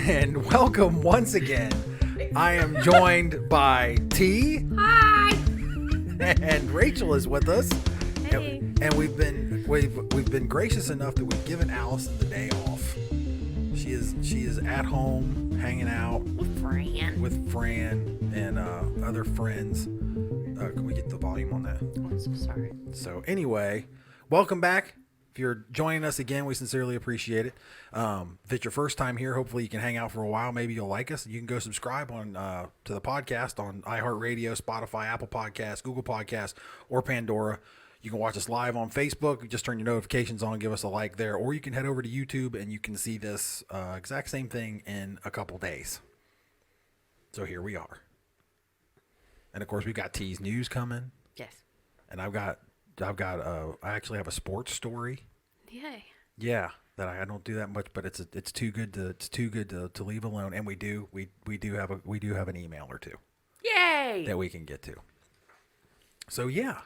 and welcome once again. I am joined by T. Hi. And Rachel is with us. Hey. And we've been gracious enough that we've given Allison the day off. She is at home hanging out with Fran and other friends. Can we get the volume on that? Oh, I'm so sorry. So anyway, welcome back. If you're joining us again, we sincerely appreciate it. If it's your first time here, hopefully you can hang out for a while. Maybe you'll like us. You can go subscribe on to the podcast on iHeartRadio, Spotify, Apple Podcasts, Google Podcasts, or Pandora. You can watch us live on Facebook. Just turn your notifications on, give us a like there. Or you can head over to YouTube and you can see this exact same thing in a couple days. So here we are. And of course, we've got T's news coming. Yes. And I actually have a sports story. Yay. Yeah, that I don't do that much, but it's too good to leave alone. And we do have an email or two. Yay. That we can get to. So yeah.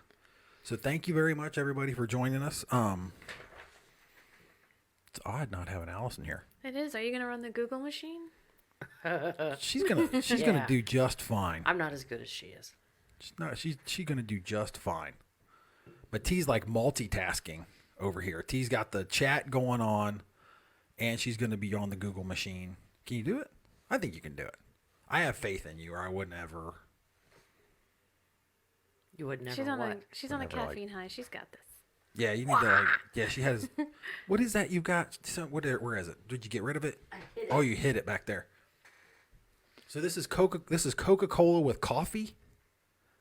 So thank you very much, everybody, for joining us. It's odd not having Allison here. It is. Are you gonna run the Google machine? She's gonna do just fine. I'm not as good as she is. She's gonna do just fine. But T's like multitasking over here. T's got the chat going on, and she's gonna be on the Google machine. Can you do it? I think you can do it. I have faith in you, or I wouldn't ever. You would never. She's on a caffeine high. She's got this. Yeah, you need to. Yeah, she has. What is that you got? Where is it? Did you get rid of it? I hid it. Oh, you hid it back there. So this is Coca-Cola with coffee.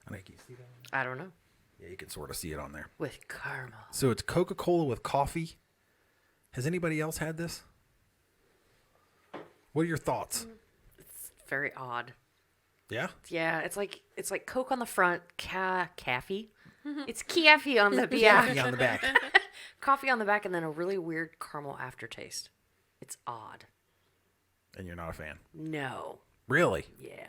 I don't know, can you see that? I don't know. Yeah, you can sort of see it on there. With caramel. So it's Coca-Cola with coffee. Has anybody else had this? What are your thoughts? It's very odd. Yeah? Yeah, it's like Coke on the front, caffee. It's caffee on the back. Coffee on the back. Coffee on the back, and then a really weird caramel aftertaste. It's odd. And you're not a fan? No. Really? Yeah.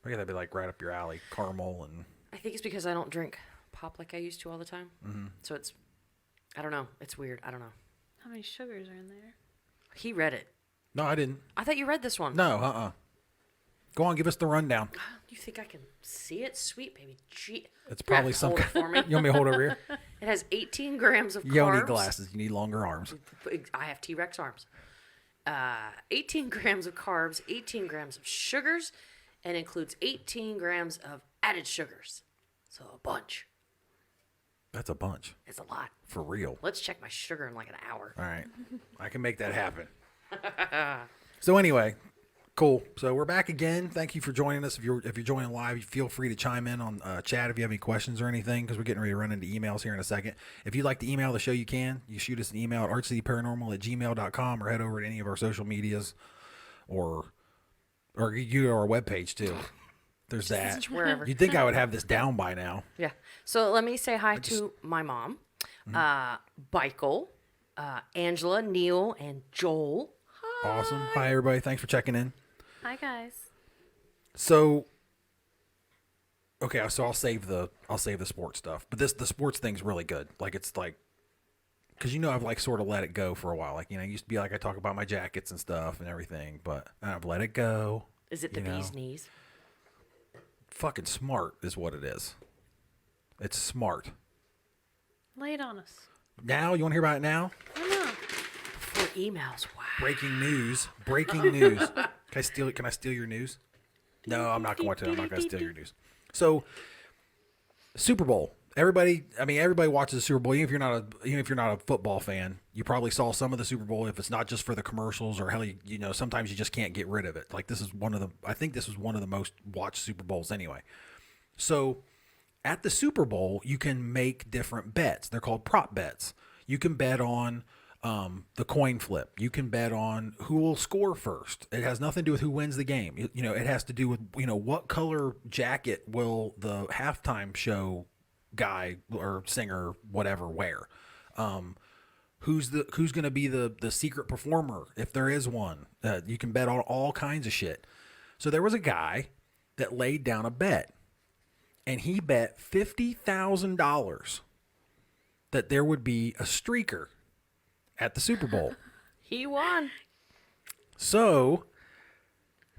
I guess that'd be like right up your alley, caramel and... I think it's because I don't drink pop like I used to all the time. Mm-hmm. So it's, I don't know. It's weird. I don't know. How many sugars are in there? He read it. No, I didn't. I thought you read this one. No, Go on, give us the rundown. You think I can see it? Sweet baby. Gee. It's probably some hold it for me. You want me to hold it over here? It has 18 grams of carbs. You don't need glasses. You need longer arms. I have T-Rex arms. 18 grams of carbs, 18 grams of sugars, and includes 18 grams of added sugars. So a bunch. That's a bunch. It's a lot. For real. Let's check my sugar in like an hour. All right. I can make that happen. So anyway, cool. So we're back again. Thank you for joining us. If you're joining live, feel free to chime in on chat if you have any questions or anything, because we're getting ready to run into emails here in a second. If you'd like to email the show, you can. You shoot us an email at artcityparanormal@gmail.com, or head over to any of our social medias, or you go to our webpage too. There's that. Wherever. You'd think I would have this down by now. Yeah. So let me say hi to my mom, Michael, Angela, Neil, and Joel. Hi. Awesome. Hi, everybody. Thanks for checking in. Hi, guys. So, okay, so I'll save the sports stuff, but the sports thing's really good. Like, it's like, because I've like sort of let it go for a while. Like, it used to be like I talk about my jackets and stuff and everything, but I've let it go. Is it the bee's knees? Fucking smart is what it is. It's smart. Lay it on us. Now, you want to hear about it now? I know. For emails. Wow. Breaking news. Can I steal your news? No, I'm not going to. I'm not going to steal your news. So, Super Bowl. Everybody watches the Super Bowl. Even if you're not a football fan, you probably saw some of the Super Bowl. If it's not just for the commercials, or hell, sometimes you just can't get rid of it. Like I think this was one of the most watched Super Bowls anyway. So, at the Super Bowl, you can make different bets. They're called prop bets. You can bet on the coin flip. You can bet on who will score first. It has nothing to do with who wins the game. It has to do with what color jacket will the halftime show guy or singer whatever wear. Who's going to be the secret performer if there is one. You can bet on all kinds of shit. So there was a guy that laid down a bet, and he bet $50,000 that there would be a streaker at the Super Bowl. He won. So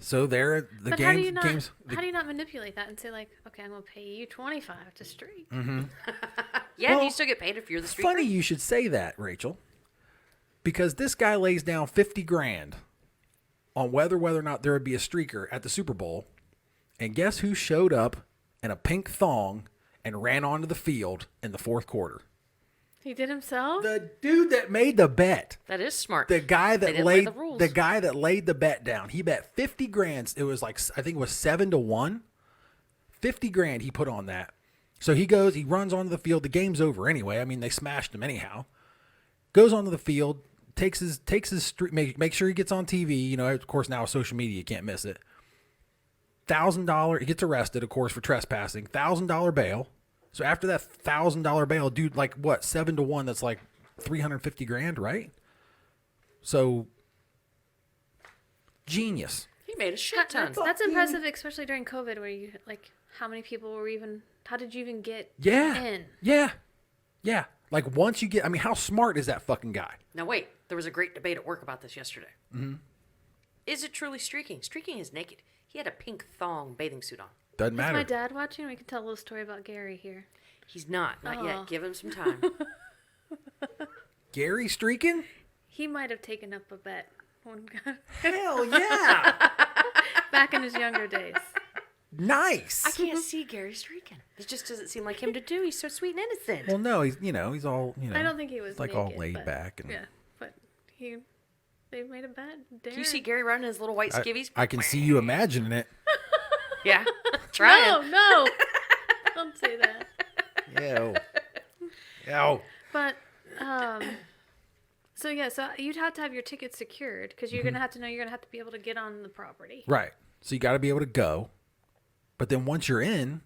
So there, the But games, games. how do you not manipulate that and say like, okay, I'm gonna pay you 25 to streak? Yeah, Well, you still get paid if you're the streaker. Funny you should say that, Rachel, because this guy lays down 50 grand on whether or not there would be a streaker at the Super Bowl, and guess who showed up in a pink thong and ran onto the field in the fourth quarter? He did himself. The dude that made the bet. That is smart. The guy They that didn't lay laid the rules. guy that laid the bet down. He bet 50 grand. It was like, I think it was 7-1. 50 grand he put on that. So he goes, he runs onto the field. The game's over anyway. I mean, they smashed him anyhow. Goes onto the field, takes his streak, make sure he gets on TV. You know, of course now with social media you can't miss it. $1,000. He gets arrested, of course, for trespassing. $1,000 bail. So after that $1,000 bail, dude, like what, 7-1? That's like 350 grand, right? So genius. He made a shit ton. That's impressive, especially during COVID, where you like how many people were even. How did you even get Yeah. in? Yeah. Like once you get, I mean, how smart is that fucking guy? Now wait, there was a great debate at work about this yesterday. Mm-hmm. Is it truly streaking? Streaking is naked. He had a pink thong bathing suit on. Doesn't Is matter. my dad watching? We can tell a little story about Gary here. He's not Oh. yet. Give him some time. Gary streaking? He might have taken up a bet Hell yeah. back in his younger days. Nice. I can't see Gary streaking. It just doesn't seem like him to do. He's so sweet and innocent. Well, no, he's all, I don't think he was like naked, all laid but- back. And Yeah, but they made a bet. Do you see Gary running his little white skivvies? I can see you imagining it. Yeah, trying. No, don't say that. Ew. But so you'd have to have your tickets secured because you're gonna have to know you're gonna have to be able to get on the property. Right. So you got to be able to go. But then once you're in,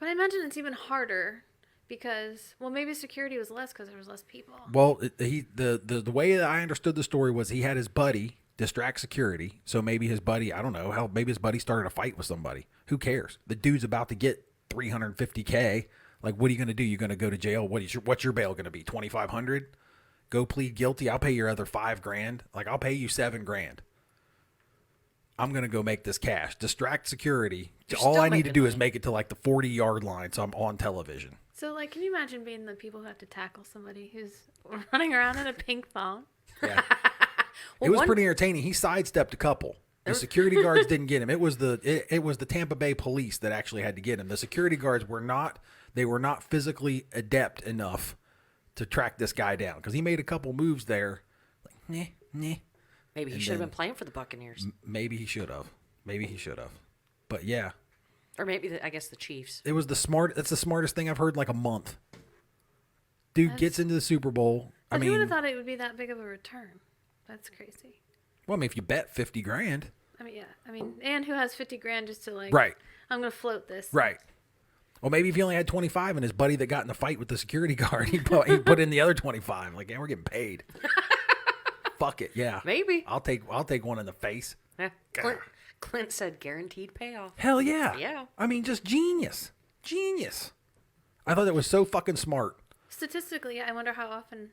But I imagine it's even harder because maybe security was less because there was less people. well, the way that I understood the story was he had his buddy distract security. So maybe his buddy, I don't know, hell, maybe his buddy started a fight with somebody. Who cares? The dude's about to get $350K. Like, what are you going to do? You're going to go to jail? What's your bail going to be? $2,500? Go plead guilty. I'll pay your other $5 grand. Like, I'll pay you $7 grand. I'm going to go make this cash. Distract security. You're All still I need to making do is money. make it to like the 40-yard line so I'm on television. So like, can you imagine being the people who have to tackle somebody who's running around in a pink thong? Yeah. Well, It was one- pretty entertaining. He sidestepped a couple. The security guards didn't get him. It was the Tampa Bay police that actually had to get him. The security guards were not physically adept enough to track this guy down because he made a couple moves there. Like, nah. Maybe he should have been playing for the Buccaneers. Maybe he should have. But yeah, Or maybe, I guess, the Chiefs. it was that's the smartest thing I've heard in like a month. Dude gets into the Super Bowl. But who would have thought it would be that big of a return? That's crazy. Well, I mean, if you bet 50 grand. I mean, yeah. I mean, and who has 50 grand just to like? Right. I'm gonna float this. Right. Well, maybe if he only had 25 and his buddy that got in a fight with the security guard, he put in the other 25. Like, yeah, we're getting paid. Fuck it, yeah. Maybe. I'll take one in the face. Yeah. Clint said guaranteed payoff. Hell yeah. Yeah. I mean, just genius. I thought that was so fucking smart. Statistically, I wonder how often,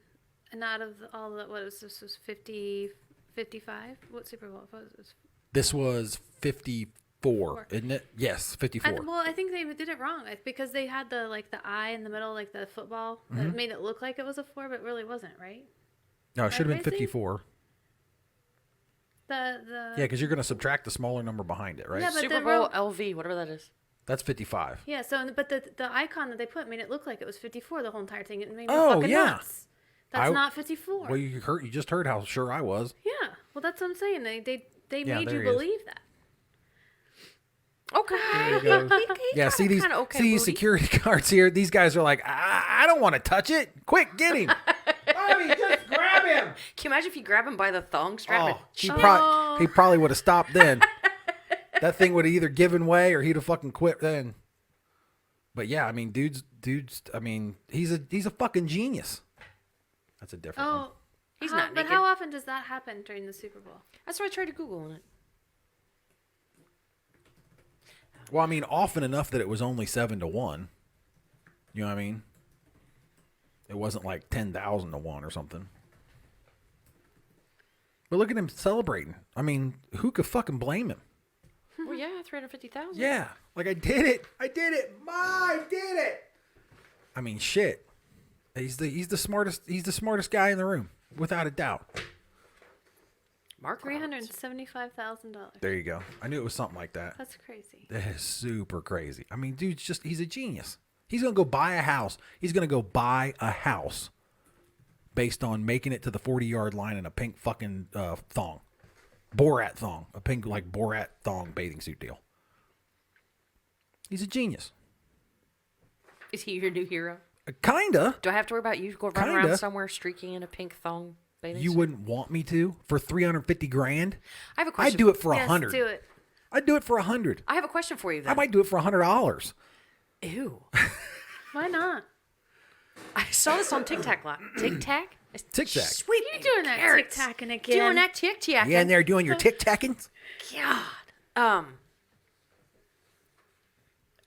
and out of all the this was 50, 55. What Super Bowl was this? This was 54, isn't it? Yes, 54. I think they did it wrong because they had the eye in the middle, like the football, Mm-hmm. that made it look like it was a 4, but it really wasn't, right? No, it should have been crazy? 54. The Yeah, because you're going to subtract the smaller number behind it, right? Yeah, but Super the Bowl ro- LV, whatever that is. That's 55. Yeah, so but the icon that they put made it look like it was 54 the whole entire thing. It made me Oh, fucking yeah. nuts. That's not 54. Well, you just heard how sure I was. Yeah, well that's what I'm saying. They Yeah, made there you he is. believe that. Okay. There you go. Yeah, see these security guards here. These guys are like, I don't want to touch it. Quick, get him. Bobby, just grab him. Can you imagine if you grab him by the thong strap? Oh, he probably would have stopped then. That thing would have either given way or he'd have fucking quit then. But yeah, I mean, dude's. I mean, he's a fucking genius. That's a different one. Oh, He's not But naked. how often does that happen during the Super Bowl? That's why I tried to Google it. Well, I mean, often enough that it was only 7-1. You know what I mean? It wasn't like 10,000 to 1 or something. But look at him celebrating. I mean, who could fucking blame him? Well, yeah, 350,000. Yeah, like I did it. I did it. I did it. I mean, shit. He's the smartest. He's the smartest guy in the room, without a doubt. Mark $375,000. There you go. I knew it was something like that. That's crazy. That is super crazy. I mean, dude's he's a genius. He's going to go buy a house. He's going to go buy a house based on making it to the 40-yard line in a pink fucking thong. Borat thong. A pink, like, Borat thong bathing suit deal. He's a genius. Is he your new hero? Kinda. Do I have to worry about you going running around somewhere streaking in a pink thong bathing You suit? wouldn't want me to for $350,000? I have a question. I'd do it for Yes, $100. do it. I'd do it for $100. I have a question for you, then. I might do it for $100. Ew. Why not? I saw this on TikTok. TikTok? Tic-tac. Sweet. You doing that carrots. tic-tacking again? Doing that tic-tac. Yeah, and they're doing your tic-tackings? God.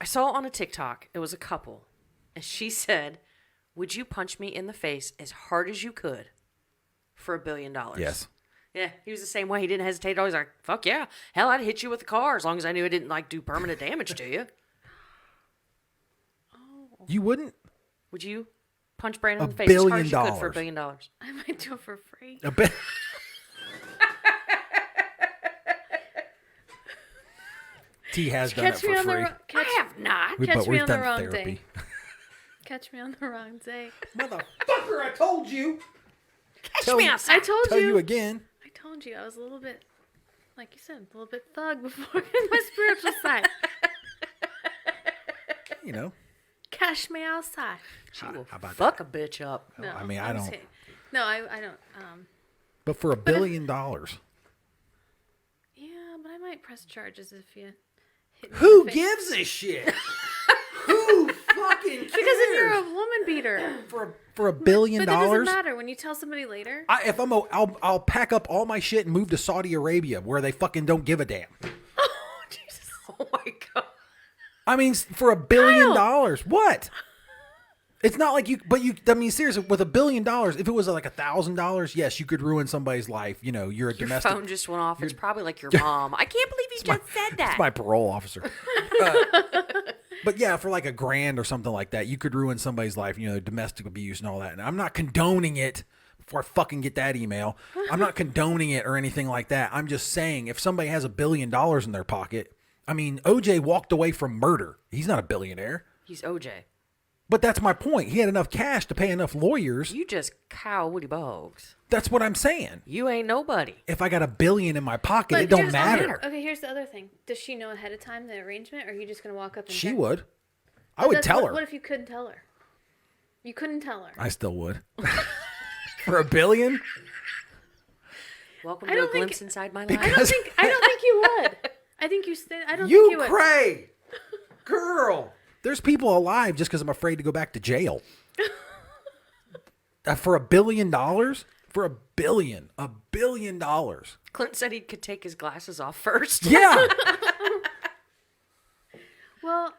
I saw on a TikTok, it was a couple, and she said, would you punch me in the face as hard as you could for $1 billion? Yes. Yeah, he was the same way. He didn't hesitate at all. He's like, fuck yeah. Hell, I'd hit you with the car as long as I knew it didn't, like, do permanent damage to you. You wouldn't? Would you punch Brandon in the $1 face as hard as you billion. could for $1 billion? I might do it for free. A bit. T has done it Catch me for on the free. I have not. But Catch me we've on the done wrong therapy. day. Catch me on the wrong day. Motherfucker, I told you. Catch me outside. I told Tell you you. again. I told you. I was a little bit, like you said, a little bit thug before in my spiritual side. You know. Catch me outside. She will How about fuck a bitch up. No, I mean, I I'm just don't. kidding. No, I don't. But for $1 billion, Yeah, but I might press charges if you hit me who in the face. gives a shit? Who fucking cares? Because then you're a woman beater. for $1 billion. But that doesn't matter when you tell somebody later. If I'll pack up all my shit and move to Saudi Arabia where they fucking don't give a damn. Oh, Jesus. Oh my God. I mean, for $1 billion, what? It's not like I mean, seriously, with $1 billion, if it was like $1,000, yes, you could ruin somebody's life. You know, you're a Your domestic. phone just went off. It's probably like your mom. I can't believe you just said that. It's my parole officer. But yeah, for like $1,000 or something like that, you could ruin somebody's life, you know, domestic abuse and all that. And I'm not condoning it before I fucking get that email. I'm not condoning it or anything like that. I'm just saying if somebody has $1 billion in their pocket, I mean, OJ walked away from murder. He's not a billionaire. He's OJ. But that's my point. He had enough cash to pay enough lawyers. You just cow Woody Boggs. That's what I'm saying. You ain't nobody. If I got $1 billion in my pocket, But it don't here's- matter. Okay, here's the other thing. Does she know ahead of time the arrangement, or are you just going to walk up and She check? would. I would tell her. What if you couldn't tell her? You couldn't tell her. I still would. For $1 billion? Welcome I to a don't think- glimpse inside my life. I don't think you would. I think you stay. I don't think You you would. cray, girl. There's people alive just because I'm afraid to go back to jail. For $1 billion? For $1 billion. $1 billion. Clint said he could take his glasses off first. Yeah. Well,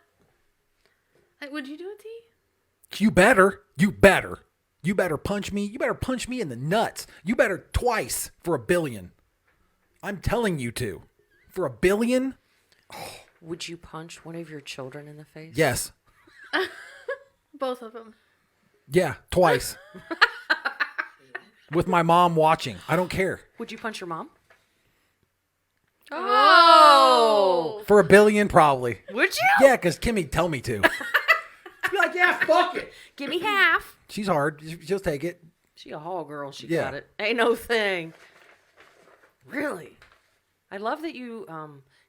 would you do it, T? You better. You better. You better punch me. You better punch me in the nuts. You better twice for $1 billion. I'm telling you to. For $1 billion? Would you punch one of your children in the face? Yes. Both of them. Yeah, twice. With my mom watching. I don't care. Would you punch your mom? Oh. For $1 billion, probably. Would you? Yeah, because Kimmy tell me to. Be like, yeah, fuck it. Give me half. She's hard. She'll take it. She a hall girl. She Yeah. got it. Ain't no thing. Really? I love that you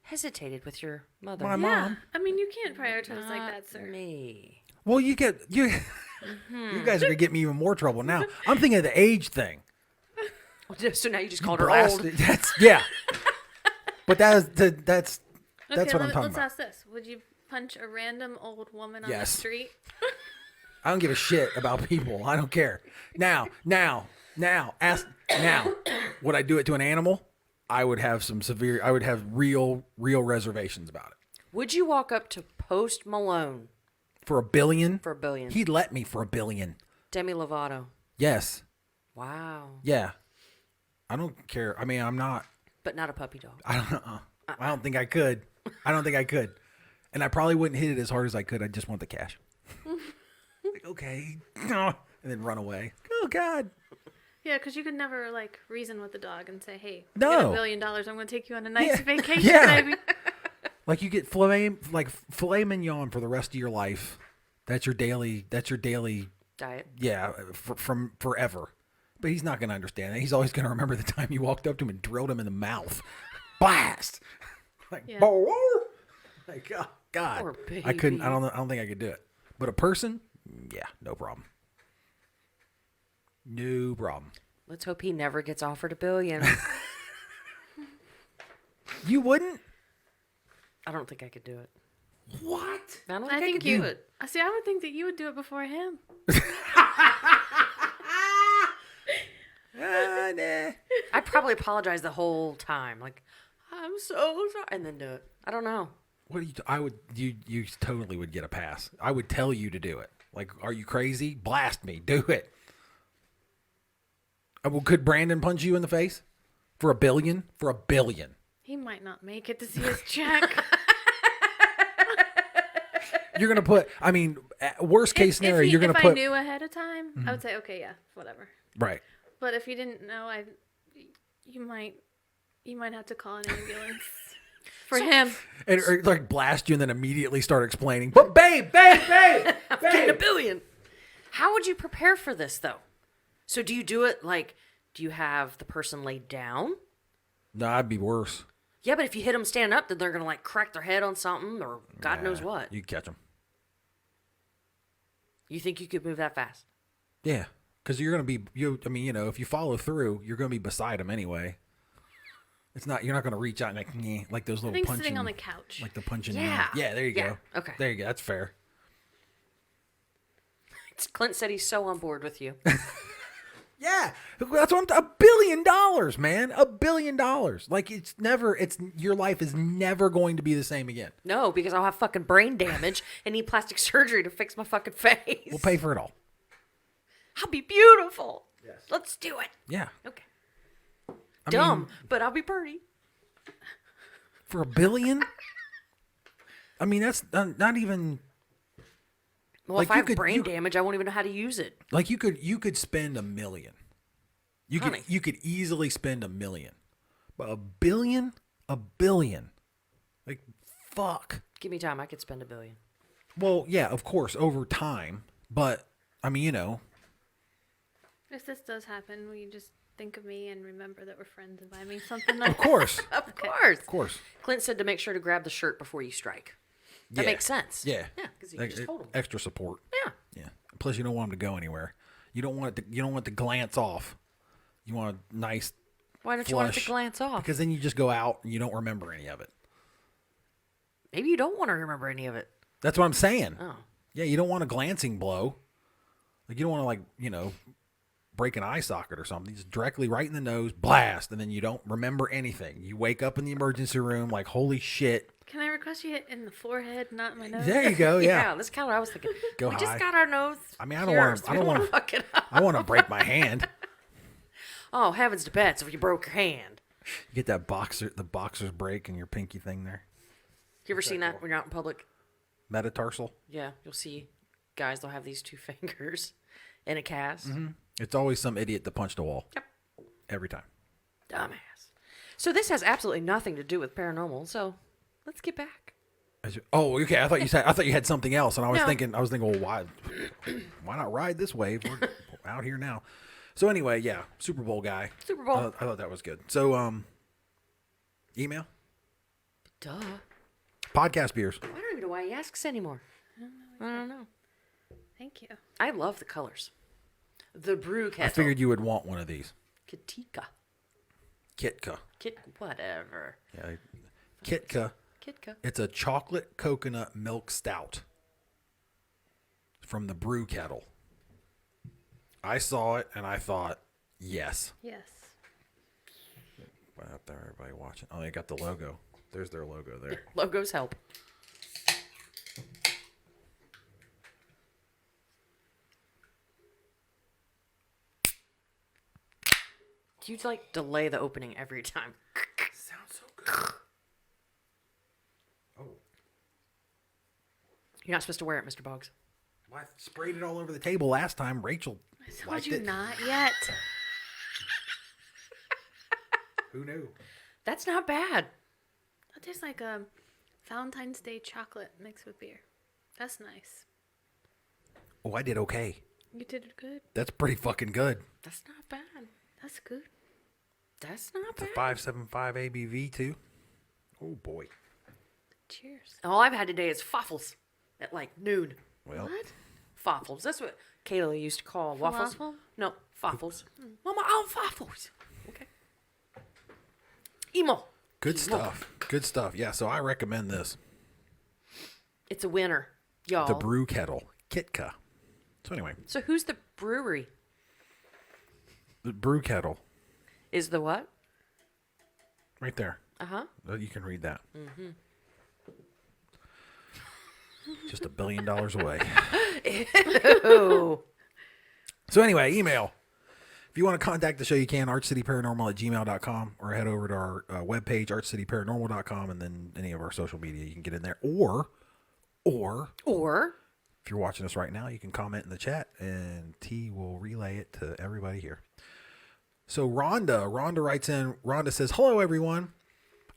hesitated with your mother. My Yeah. mom. I mean, you can't prioritize like Not that, sir. me. Well, you guys are gonna get me even more trouble now. I'm thinking of the age thing. So now you just called her Blast old. it. Yeah. But that's Okay, what I'm talking let's about. ask this. Would you punch a random old woman on Yes. the street? I don't give a shit about people. I don't care. Now, would I do it to an animal? I would have real reservations about it. Would you walk up to Post Malone For $1 billion? for $1 billion? He'd let me for $1 billion. Demi Lovato. Yes. Wow. Yeah. I don't care. I mean, I'm not. But not a puppy dog. I don't think I could. I don't think I could. And I probably wouldn't hit it as hard as I could. I just want the cash. Like, okay. And then run away. Oh, God. Yeah, because you could never like reason with the dog and say, "Hey, No. you get $1 million. I'm going to take you on a nice Yeah. vacation, Yeah. baby." Like you get filet mignon for the rest of your life. That's your daily. Diet. Yeah, from forever. But he's not going to understand that. He's always going to remember the time you walked up to him and drilled him in the mouth. Blast. Like, Yeah. like, oh, God. Poor baby. I couldn't. I don't think I could do it. But a person, yeah, no problem. No problem. Let's hope he never gets offered $1 billion. You wouldn't? I don't think I could do it. What? I don't think I I think could you. do it. See, I would think that you would do it before him. Nah. I'd probably apologize the whole time. Like, I'm so sorry. And then do it. I don't know. What do you? I would. You totally would get a pass. I would tell you to do it. Like, are you crazy? Blast me. Do it. Well, could Brandon punch you in the face for $1 billion? For $1 billion. He might not make it to see his check. You're gonna put. I mean, worst case scenario, you're gonna if put. I knew ahead of time, I would say, okay, yeah, whatever. Right. But if you didn't know, you might have to call an ambulance for him. And or, like blast you and then immediately start explaining. But babe, Getting $1 billion. How would you prepare for this, though? So do you do it like, do you have the person laid down? No, I'd be worse. Yeah, but if you hit them standing up, then they're going to like crack their head on something or God knows what. You catch them. You think you could move that fast? Yeah, because you're gonna be. I mean, if you follow through, you're gonna be beside them anyway. It's not. You're not gonna reach out and like, "Nyeh," like those I little think punching. sitting on the couch. Like the punching. Yeah. Yeah. There you Yeah, go. okay. There you go. That's fair. Clint said he's so on board with you. Yeah, that's what $1 billion, man. $1 billion. Like it's your life is never going to be the same again. No, because I'll have fucking brain damage and need plastic surgery to fix my fucking face. We'll pay for it all. I'll be beautiful. Yes. Let's do it. Yeah. Okay. I Dumb, mean, but I'll be pretty. for $1 billion. I mean, that's not even. Well, Like, if I you have could- brain you- damage, I won't even know how to use it. Like you could spend $1 million. Honey. You could easily spend $1 million, but $1 billion, $1 billion, like fuck. Give me time. I could spend $1 billion. Well, yeah, of course, over time, but I mean, If this does happen, will you just think of me and remember that we're friends and buy me something nice? of course, Of course. of course. Clint said to make sure to grab the shirt before you strike. That Yeah. makes sense. Yeah, Yeah, because you Like, can just hold them. extra support. Yeah. Yeah. Plus, you don't want them to go anywhere. You don't want it to glance off. You want a nice Why don't you want it to flush, glance off? because then you just go out and you don't remember any of it. Maybe you don't want to remember any of it. That's what I'm saying. Oh. Yeah, you don't want a glancing blow. Like you don't want to break an eye socket or something. Just directly right in the nose, blast, and then you don't remember anything. You wake up in the emergency room like, holy shit. Can I request you hit in the forehead, not my nose? There you go. Yeah. That's kind of what I was thinking. Go we high. just got our nose. I mean, I don't wanna- pierced. I We don't wanna- fuck it up. I want to break my hand. Oh, heavens to bets if you broke your hand. You get that the boxer's break and your pinky thing there. You ever seen that when you're out in public? Metatarsal. Yeah, you'll see guys, they'll have these two fingers in a cast. It's always some idiot that punched a wall. Yep. Every time. Dumbass. So this has absolutely nothing to do with paranormal, so let's get back. Oh, okay. I thought you had something else, and I was No. thinking, well, why not ride this wave? We're out here now. So anyway, yeah, Super Bowl guy. Super Bowl. I thought that was good. So, email, Duh. podcast beers. I don't even know why he asks anymore. I don't know. Thank you. I love the colors. The brew kettle. I figured you would want one of these. Kitka. Kitka. Whatever. Yeah, Kitka. Kitka. It's a chocolate coconut milk stout from the brew kettle. I saw it and I thought, yes. Yes. Out there, everybody watching. Oh, they got the logo. There's their logo there. Logos help. You like delay the opening every time. Sounds so good. Oh, You're not supposed to wear it, Mr. Boggs. I sprayed it all over the table last time. Rachel I told liked you it. not yet. Who knew? That's not bad. That tastes like a Valentine's Day chocolate mixed with beer. That's nice. Oh, I did okay. You did it good. That's pretty fucking good. That's not bad. That's good. That's not It's a bad. 5.75 ABV too. Oh boy. Cheers. All I've had today is faffles at like noon. Well, What? Faffles. That's what Kayla used to call waffles. Falafel? No, faffles. Mama, I want faffles. Okay. Emo. good stuff. Good stuff. Yeah, so I recommend this. It's a winner, y'all. The Brew Kettle, Kitka. So anyway, So who's the brewery? the Brew Kettle, Is the what? right there. Uh-huh. You can read that. Mm-hmm. Just $1 billion away. Oh. So anyway, email. If you want to contact the show, you can, archcityparanormal@gmail.com, or head over to our webpage, archcityparanormal.com, and then any of our social media, you can get in there. Or if you're watching us right now, you can comment in the chat, and T will relay it to everybody here. So Rhonda writes in. Rhonda says, "Hello, everyone.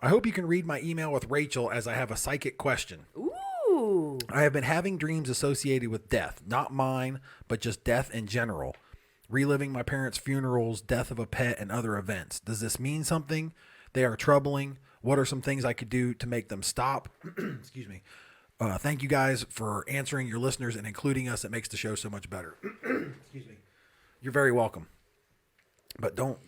I hope you can read my email with Rachel, as I have a psychic question. Ooh. I have been having dreams associated with death, not mine, but just death in general. Reliving my parents' funerals, death of a pet, and other events. Does this mean something? They are troubling. What are some things I could do to make them stop?" Excuse me. Thank you guys for answering your listeners and including us. It makes the show so much better. Excuse me. You're very welcome. But don't,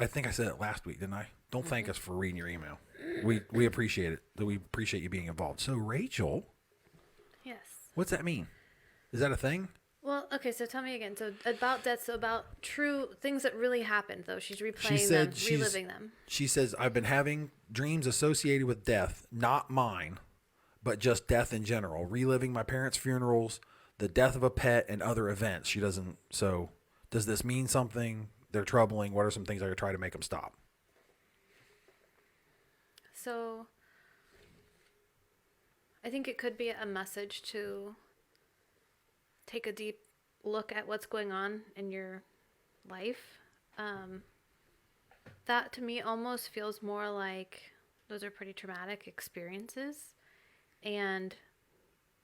I think I said it last week, didn't I? Don't thank us for reading your email. We appreciate it. We appreciate you being involved. So Rachel, Yes. what's that mean? Is that a thing? Well, okay, so tell me again. So about death, so about true things that really happened, though. She's replaying said them, she's- reliving them. She says, I've been having dreams associated with death, not mine, but just death in general. Reliving my parents' funerals, the death of a pet, and other events. She doesn't, so does this mean something? They're troubling. What are some things I could try to make them stop? So I think it could be a message to take a deep look at what's going on in your life. That to me almost feels more like those are pretty traumatic experiences, and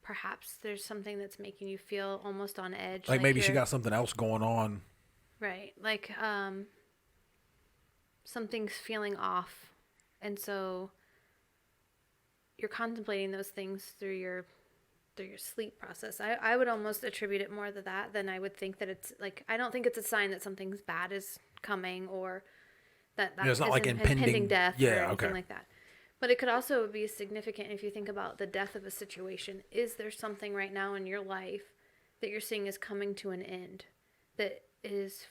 perhaps there's something that's making you feel almost on edge. Like maybe she you're- got something else going on. Right. Like something's feeling off. And so you're contemplating those things through your sleep process. I would almost attribute it more to that than I would think that it's like, I don't think it's a sign that something's bad is coming, or that Yeah, it's not is like impending death yeah, or anything okay. like that. But it could also be significant if you think about the death of a situation. Is there something right now in your life that you're seeing is coming to an end that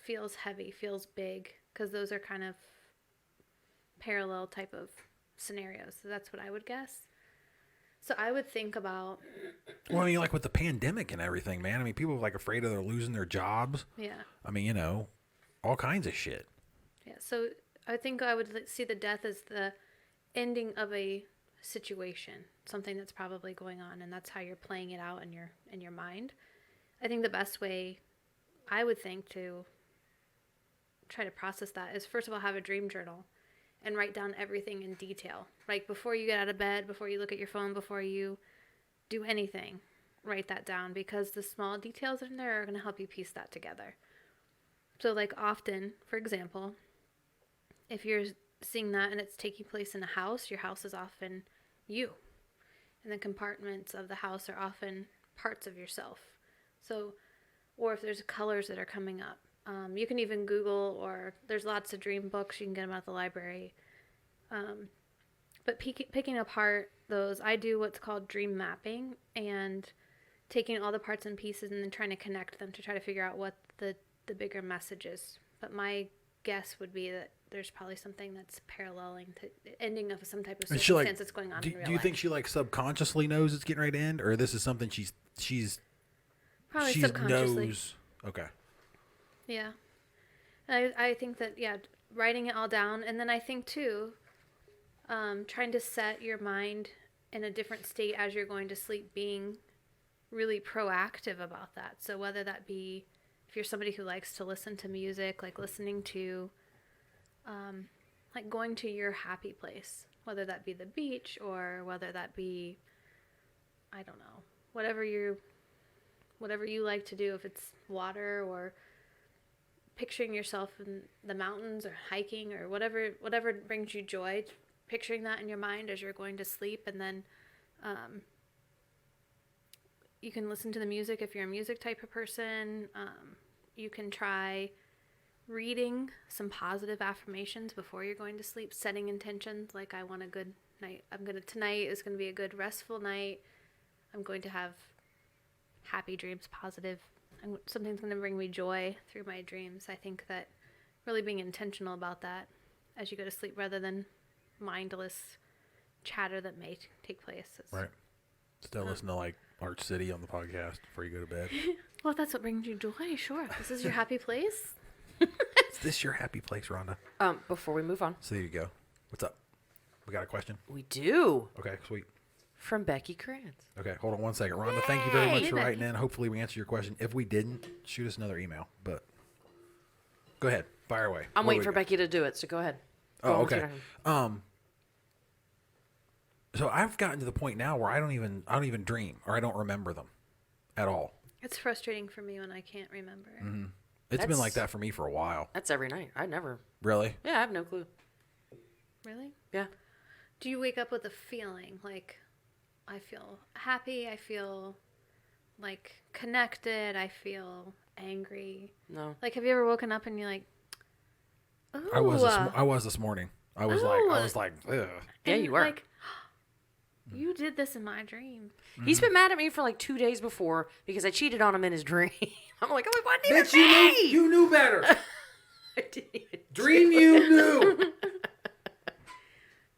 feels heavy, feels big? Because those are kind of parallel type of scenarios. So that's what I would guess. So I would think about, Well, I mean, like with the pandemic and everything, man. I mean, people are like afraid of they're losing their jobs. yeah. I mean, you know, all kinds of shit. Yeah. So I think I would see the death as the ending of a situation, something that's probably going on, and that's how you're playing it out in your mind. I think the best way I would think to try to process that is, first of all, have a dream journal and write down everything in detail. Like before you get out of bed, before you look at your phone, before you do anything, write that down, because the small details in there are going to help you piece that together. So like often, for example, if you're seeing that and it's taking place in a house, your house is often you. And the compartments of the house are often parts of yourself. So, or if there's colors that are coming up, you can even Google, or there's lots of dream books. You can get them at the library. But picking apart those, I do what's called dream mapping, and taking all the parts and pieces and then trying to connect them to try to figure out what the bigger message is. But my guess would be that there's probably something that's paralleling to the ending of some type of And she like, circumstance that's going on in real do you life. think she like subconsciously knows it's getting ready to end, or this is something she's Probably she subconsciously. knows? Okay. Yeah. I think that, yeah, writing it all down. And then I think too, trying to set your mind in a different state as you're going to sleep, being really proactive about that. So whether that be, if you're somebody who likes to listen to music, like listening to, like going to your happy place, whether that be the beach or whether that be, I don't know, whatever you like to do, if it's water or picturing yourself in the mountains or hiking or whatever brings you joy, picturing that in your mind as you're going to sleep. And then you can listen to the music if you're a music type of person. You can try reading some positive affirmations before you're going to sleep, setting intentions like, I want a good night. Tonight is going to be a good restful night. I'm going to have happy dreams, positive. Something's going to bring me joy through my dreams. I think that really being intentional about that as you go to sleep rather than mindless chatter that may take place. Right. Still listen to like Arch City on the podcast before you go to bed. Well, if that's what brings you joy, sure. This is your happy place. Is this your happy place, Rhonda? Before we move on. So there you go. What's up? We got a question? We do. Okay, sweet. From Becky Krantz. Okay, hold on one second. Rhonda, thank you very much for Becky. writing in. Hopefully we answered your question. If we didn't, shoot us another email. But go ahead. Fire away. I'm What waiting do for we got? Becky to do it, so go ahead. Oh, Go on okay. with your- So I've gotten to the point now where I don't even dream or I don't remember them at all. It's frustrating for me when I can't remember. It's been That's- like that for me for a while. That's every night. I never. Really? Yeah, I have no clue. Really? Yeah. Do you wake up with a feeling like, I feel happy, I feel like connected, I feel angry? No. Like, have you ever woken up and you're like, oh, I was this morning. I was like, ugh. Yeah, you were. Like, you did this in my dream. He's been mad at me for like 2 days before because I cheated on him in his dream. I'm like, oh, what did Bitch, you knew better. I didn't even Dream you knew.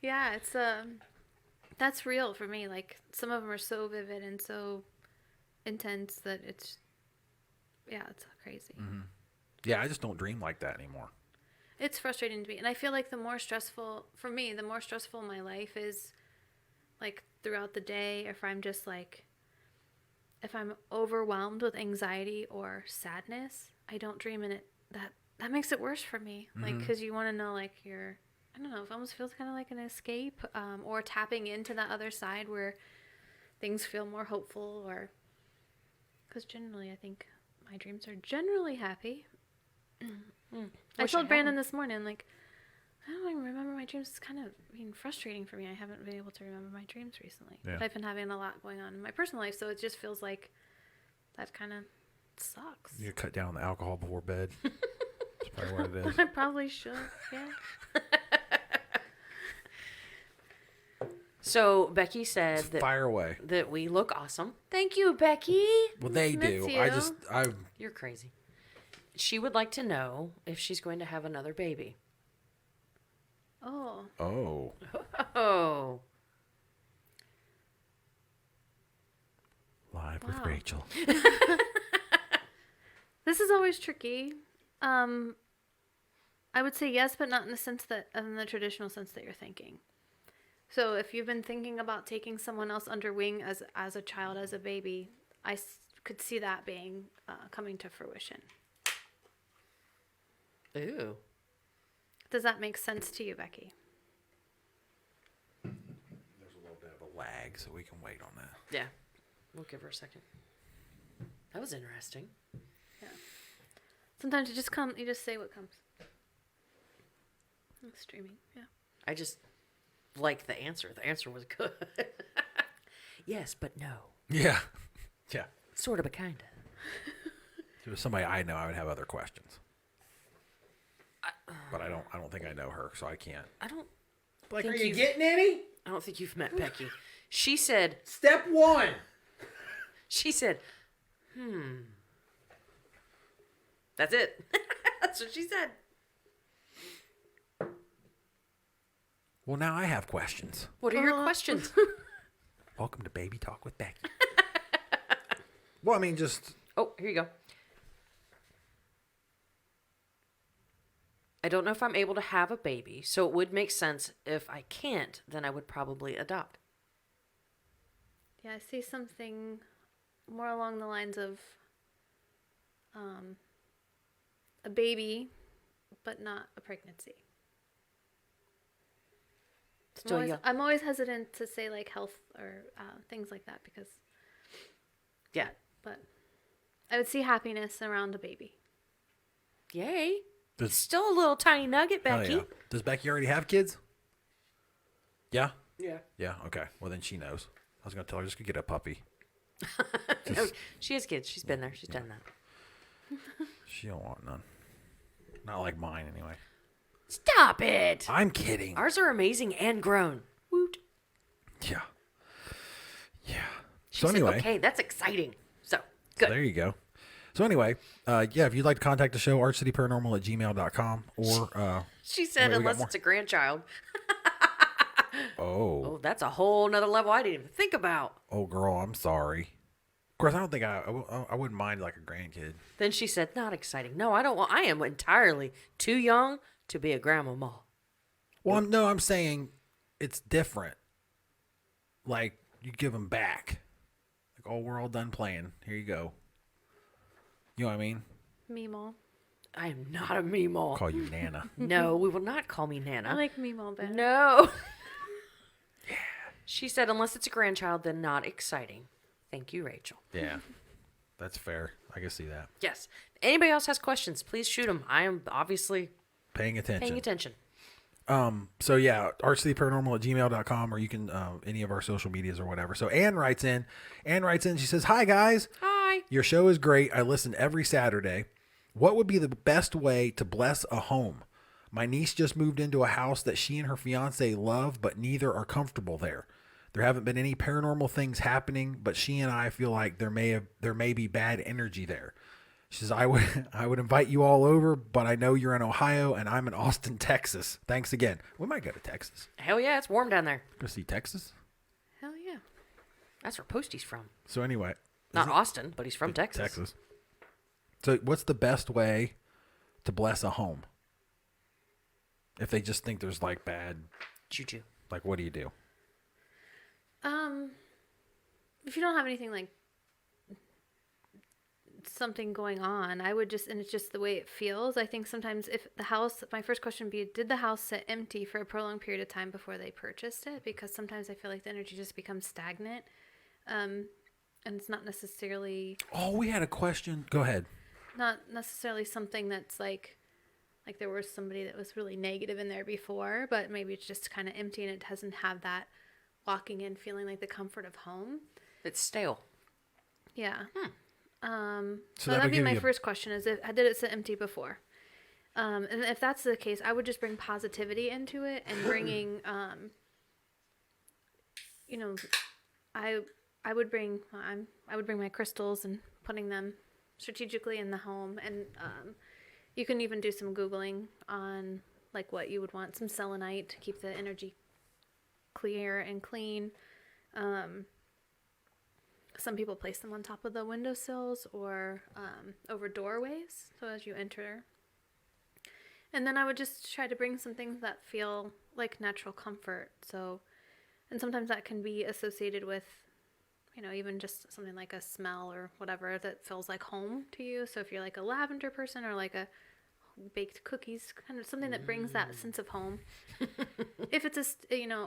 Yeah, it's that's real for me. Like, some of them are so vivid and so intense that it's crazy. Yeah, I just don't dream like that anymore. It's frustrating to me. And I feel like the more stressful my life is, like, throughout the day, if I'm just like, if I'm overwhelmed with anxiety or sadness, I don't dream, and it that makes it worse for me. Like, because you want to know, like, I don't know, it almost feels kind of like an escape, or tapping into that other side where things feel more hopeful, or because generally I think my dreams are generally happy. I told Brandon this morning, like, I don't even remember my dreams. It's kind of being frustrating for me. I haven't been able to remember my dreams recently. Yeah. But I've been having a lot going on in my personal life, so it just feels like that kind of sucks. You cut down on the alcohol before bed. That's probably what it is. I probably should, yeah. So Becky said Fire away. that we look awesome. Thank you, Becky. Well, they Miss do. you. You're crazy. She would like to know if she's going to have another baby. Oh. Oh. Oh. Live with Wow. Rachel. This is always tricky. I would say yes, but not in the traditional sense that you're thinking. So if you've been thinking about taking someone else under wing as a child, as a baby, I could see that being coming to fruition. Ooh. Does that make sense to you, Becky? There's a little bit of a lag, so we can wait on that. Yeah. We'll give her a second. That was interesting. Yeah. Sometimes you just say what comes. It's streaming, yeah. I just like the answer. The answer was good. Yes, but no. Yeah. Yeah. Sort of, but kind of. If it was somebody I know, I would have other questions. But I don't think I know her, so I can't. I don't Like, think are you you've- getting any? I don't think you've met Becky. She said, Step one. That's it. That's what she said. Well, now I have questions. What are your questions? Welcome to Baby Talk with Becky. Well, I mean, just... Oh, here you go. I don't know if I'm able to have a baby, so it would make sense. If I can't, then I would probably adopt. Yeah, I see something more along the lines of a baby, but not a pregnancy. Still young. I'm always hesitant to say like health or things like that because, Yeah. but I would see happiness around a baby. Yay. Does, Still a little tiny nugget, oh, Becky. yeah. Does Becky already have kids? Yeah? Yeah. Yeah, okay. Well, then she knows. I was going to tell her just to get a puppy. No, she has kids. She's been there. She's done that. She don't want none. Not like mine, anyway. Stop it. I'm kidding. Ours are amazing and grown. Woot. Yeah. Yeah. She So said, anyway. okay, that's exciting. So, So good. there you go. So anyway, yeah, if you'd like to contact the show, archcityparanormal@gmail.com or She said, wait, we got unless more? it's a grandchild. oh Oh, that's a whole nother level I didn't even think about. girl, I'm sorry. Of course, I don't think I wouldn't mind like a grandkid. Then she said, not exciting. No, I don't want, I am entirely too young to be a grandmama. Well, I'm saying it's different. Like you give them back. Like, oh, we're all done playing. Here you go. You know what I mean? Meemaw. I am not a meemaw. Call you Nana. No, we will not call me Nana. I like Meemaw better. No. She said, unless it's a grandchild, then not exciting. Thank you, Rachel. Yeah, that's fair. I can see that. Yes. If anybody else has questions, please shoot them. I am obviously Paying attention. paying attention. So yeah, archcityparanormal@gmail.com or you can any of our social medias or whatever. So Ann writes in. She says, "Hi guys. Hi. Your show is great. I listen every Saturday. What would be the best way to bless a home? My niece just moved into a house that she and her fiance love, but neither are comfortable there. There haven't been any paranormal things happening, but she and I feel like there may be bad energy there. She says, I would invite you all over, but I know you're in Ohio and I'm in Austin, Texas. Thanks again. We might go to Texas. Hell yeah, it's warm down there. Go see Texas. Hell yeah. That's where Posty's from. So anyway, Not Austin, but he's from Texas. Texas. So what's the best way to bless a home? If they just think there's like bad, Juju. like what do you do? If you don't have anything like something going on, I would just, and it's just the way it feels. I think sometimes if the house, my first question would be, did the house sit empty for a prolonged period of time before they purchased it? Because sometimes I feel like the energy just becomes stagnant. And it's not necessarily, Oh, we had a question. Go ahead. not necessarily something that's like there was somebody that was really negative in there before, but maybe it's just kind of empty and it doesn't have that walking in feeling like the comfort of home. It's stale. Yeah. So that'd would be give my you- first question is, did it sit empty before? And if that's the case, I would just bring positivity into it and bringing, I would bring my crystals and putting them strategically in the home. And you can even do some Googling on like what you would want, some selenite to keep the energy clear and clean. Some people place them on top of the windowsills or over doorways, so as you enter. And then I would just try to bring some things that feel like natural comfort. So, and sometimes that can be associated with, even just something like a smell or whatever that feels like home to you. So if you're like a lavender person or like a baked cookies, kind of something that brings that sense of home. If it's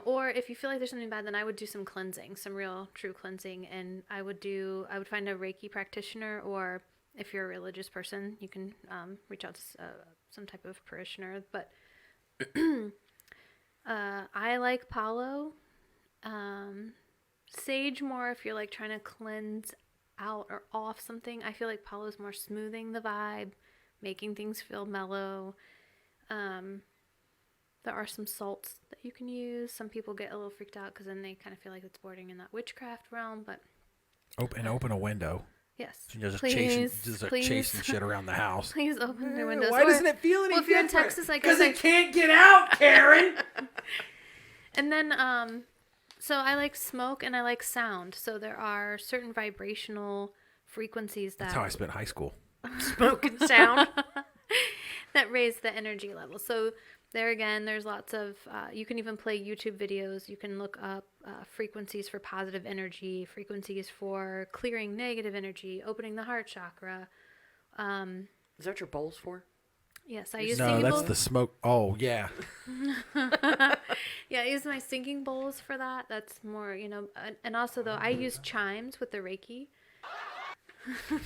or if you feel like there's something bad, then I would do some cleansing, some real true cleansing. And I would find a Reiki practitioner, or if you're a religious person, you can reach out to some type of parishioner. But I like Palo. Sage more if you're like trying to cleanse out or off something. I feel like Palo is more smoothing the vibe, making things feel mellow. There are some salts that you can use. Some people get a little freaked out because then they kind of feel like it's bordering in that witchcraft realm. But Open a window. yes, So you're just please, chasing shit around the house. please open their windows. Why Or- doesn't it feel any well, if you're in different? Texas, I guess Because it can't get out, Karen. And then, so I like smoke and I like sound. So there are certain vibrational frequencies that That's how I spent high school. Smoke and sound. that raise the energy level. So there again, there's lots of, you can even play YouTube videos. You can look up frequencies for positive energy, frequencies for clearing negative energy, opening the heart chakra. Is that what your bowl's for? Yes, I use No, singing that's bowls. the smoke. Oh, yeah. Yeah, I use my singing bowls for that. That's more, and also though, I use chimes with the Reiki.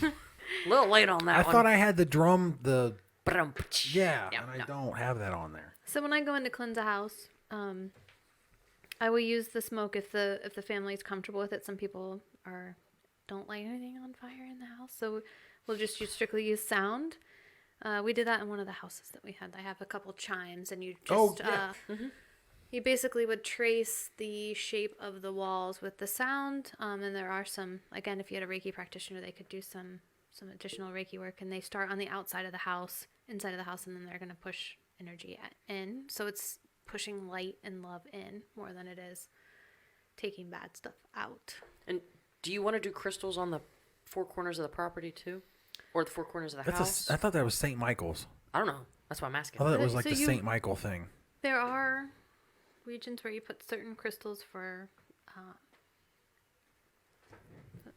A little late on that I one. thought I had the drum, Yeah, and I don't have that on there. So when I go in to cleanse a house, I will use the smoke if the family is comfortable with it. Some people don't light anything on fire in the house, so we'll just strictly use sound. We did that in one of the houses that we had. I have a couple chimes, and you just you basically would trace the shape of the walls with the sound. And there are some, again, if you had a Reiki practitioner, they could do some additional Reiki work, and they start on the outside of the house, inside of the house, and then they're going to push energy in. So it's pushing light and love in more than it is taking bad stuff out. And do you want to do crystals on the four corners of the property too? Or the four corners of the house? I thought that was St. Michael's. I don't know. That's why I'm asking. I thought it was like So the St. Michael thing. There are regions where you put certain crystals for,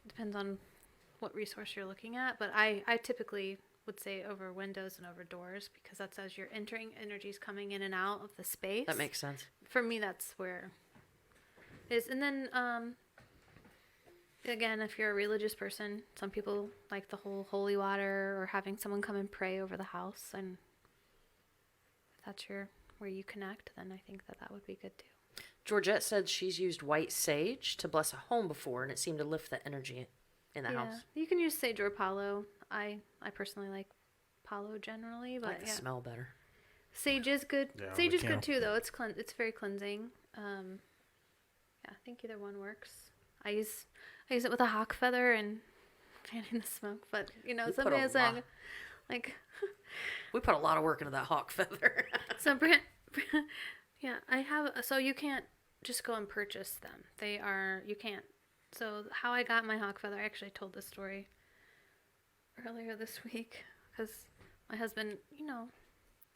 depends on what resource you're looking at, but I typically would say over windows and over doors, because that's as you're entering, energy's coming in and out of the space. That makes sense. For me, that's where it is. And then, again, if you're a religious person, some people like the whole holy water or having someone come and pray over the house. And if that's where you connect, then I think that would be good too. Georgette said she's used white sage to bless a home before, and it seemed to lift the energy in the house. You can use sage or palo. I personally like palo generally, but I like the smell better. Sage is good. Yeah, Sage we is can. good too, though. It's very cleansing. I think either one works. I use it with a hawk feather and fanning the smoke, but somebody has like We put a lot of work into that hawk feather. so yeah, I have. So you can't just go and purchase them. You can't. So how I got my hawk feather, I actually told this story earlier this week, because my husband,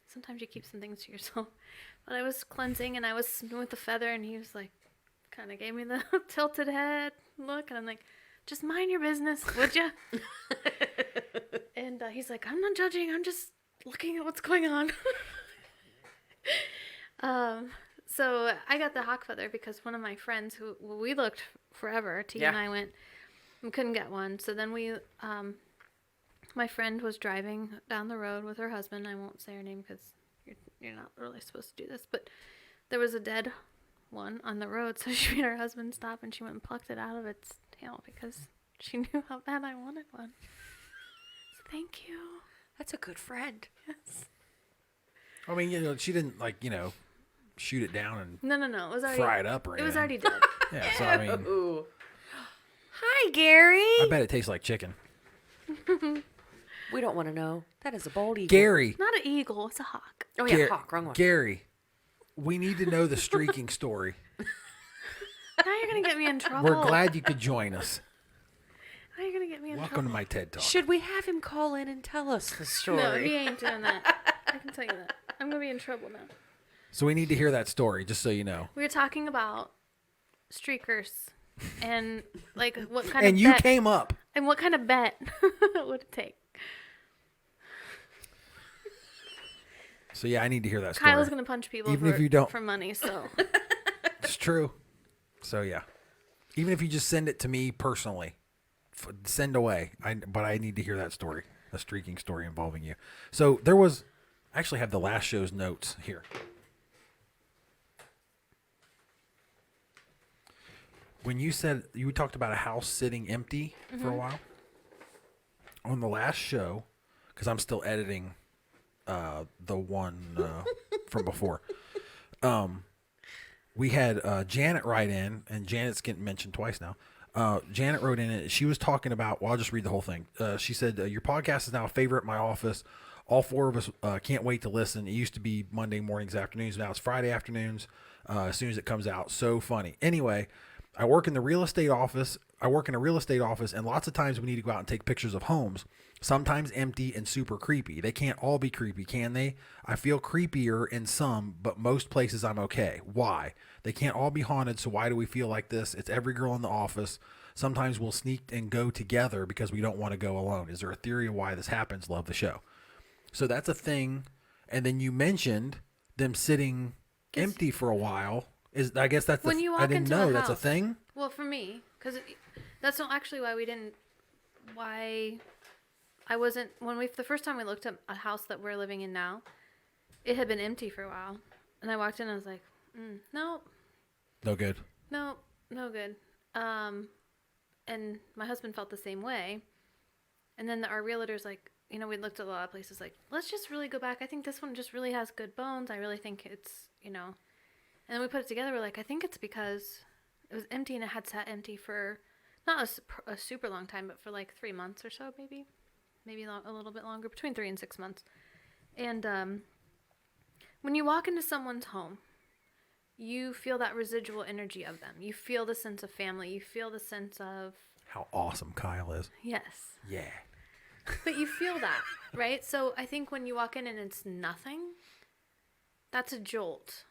sometimes you keep some things to yourself. But I was cleansing and I was with the feather, and he was like, kind of gave me the tilted head look, and I'm like, just mind your business, would you? And he's like, I'm not judging, I'm just looking at what's going on. So I got the hawk feather because one of my friends we looked forever, T and I went, we couldn't get one. So then my friend was driving down the road with her husband. I won't say her name because you're not really supposed to do this, but there was a dead one on the road. So she made her husband stop, and she went and plucked it out of its tail because she knew how bad I wanted one. So thank you. That's a good friend. Yes. I mean, she didn't shoot it down and No. It was already fry it up or anything. It was already dead. Yeah, so I mean, Ooh. Hi, Gary. I bet it tastes like chicken. We don't want to know. That is a bald eagle. Gary. Not an eagle. It's a hawk. Oh, yeah, hawk. Wrong one. Gary, we need to know the streaking story. Now you're gonna get me in trouble. We're glad you could join us. Now you're gonna get me in Welcome trouble. to my TED Talk. Should we have him call in and tell us the story? No, he ain't doing that. I can tell you that. I'm gonna be in trouble now. So we need to hear that story, just so you know. We were talking about streakers and like what kind And of you bet, came up. and what kind of bet would it take? So yeah, I need to hear that story. Kyle's gonna punch people Even if you don't. for money, so It's true. So yeah, even if you just send it to me personally, send away. But I need to hear that story, a streaking story involving you. So there was, I actually have the last show's notes here. When you said you talked about a house sitting empty for a while on the last show, because I'm still editing the one from before. We had Janet write in, and Janet's getting mentioned twice now. Janet wrote in, and she was talking about, well, I'll just read the whole thing. She said, your podcast is now a favorite at my office. All four of us can't wait to listen. It used to be Monday mornings, afternoons. Now it's Friday afternoons as soon as it comes out. So funny. Anyway, I work in the real estate office. I work in a real estate office, and lots of times we need to go out and take pictures of homes. Sometimes empty and super creepy. They can't all be creepy, can they? I feel creepier in some, but most places I'm okay. Why? They can't all be haunted, so why do we feel like this? It's every girl in the office. Sometimes we'll sneak and go together because we don't want to go alone. Is there a theory of why this happens? Love the show. So that's a thing. And then you mentioned them sitting empty for a while. I guess that's when you walk I didn't into know a that's a house. thing. Well, for me, because that's not actually why we didn't. Why I wasn't the first time we looked at a house that we're living in now, it had been empty for a while, and I walked in and I was like, no, No good. no good. And my husband felt the same way, and then our realtor's like, we looked at a lot of places, like, let's just really go back. I think this one just really has good bones. I really think it's, and then we put it together. We're like, I think it's because it was empty and it had sat empty for not a super long time, but for like 3 months or so, maybe a little bit longer, between 3 and 6 months. And when you walk into someone's home, you feel that residual energy of them. You feel the sense of family. You feel the sense of... How awesome Kyle is. Yes. Yeah. But you feel that, right? So I think when you walk in and it's nothing, that's a jolt.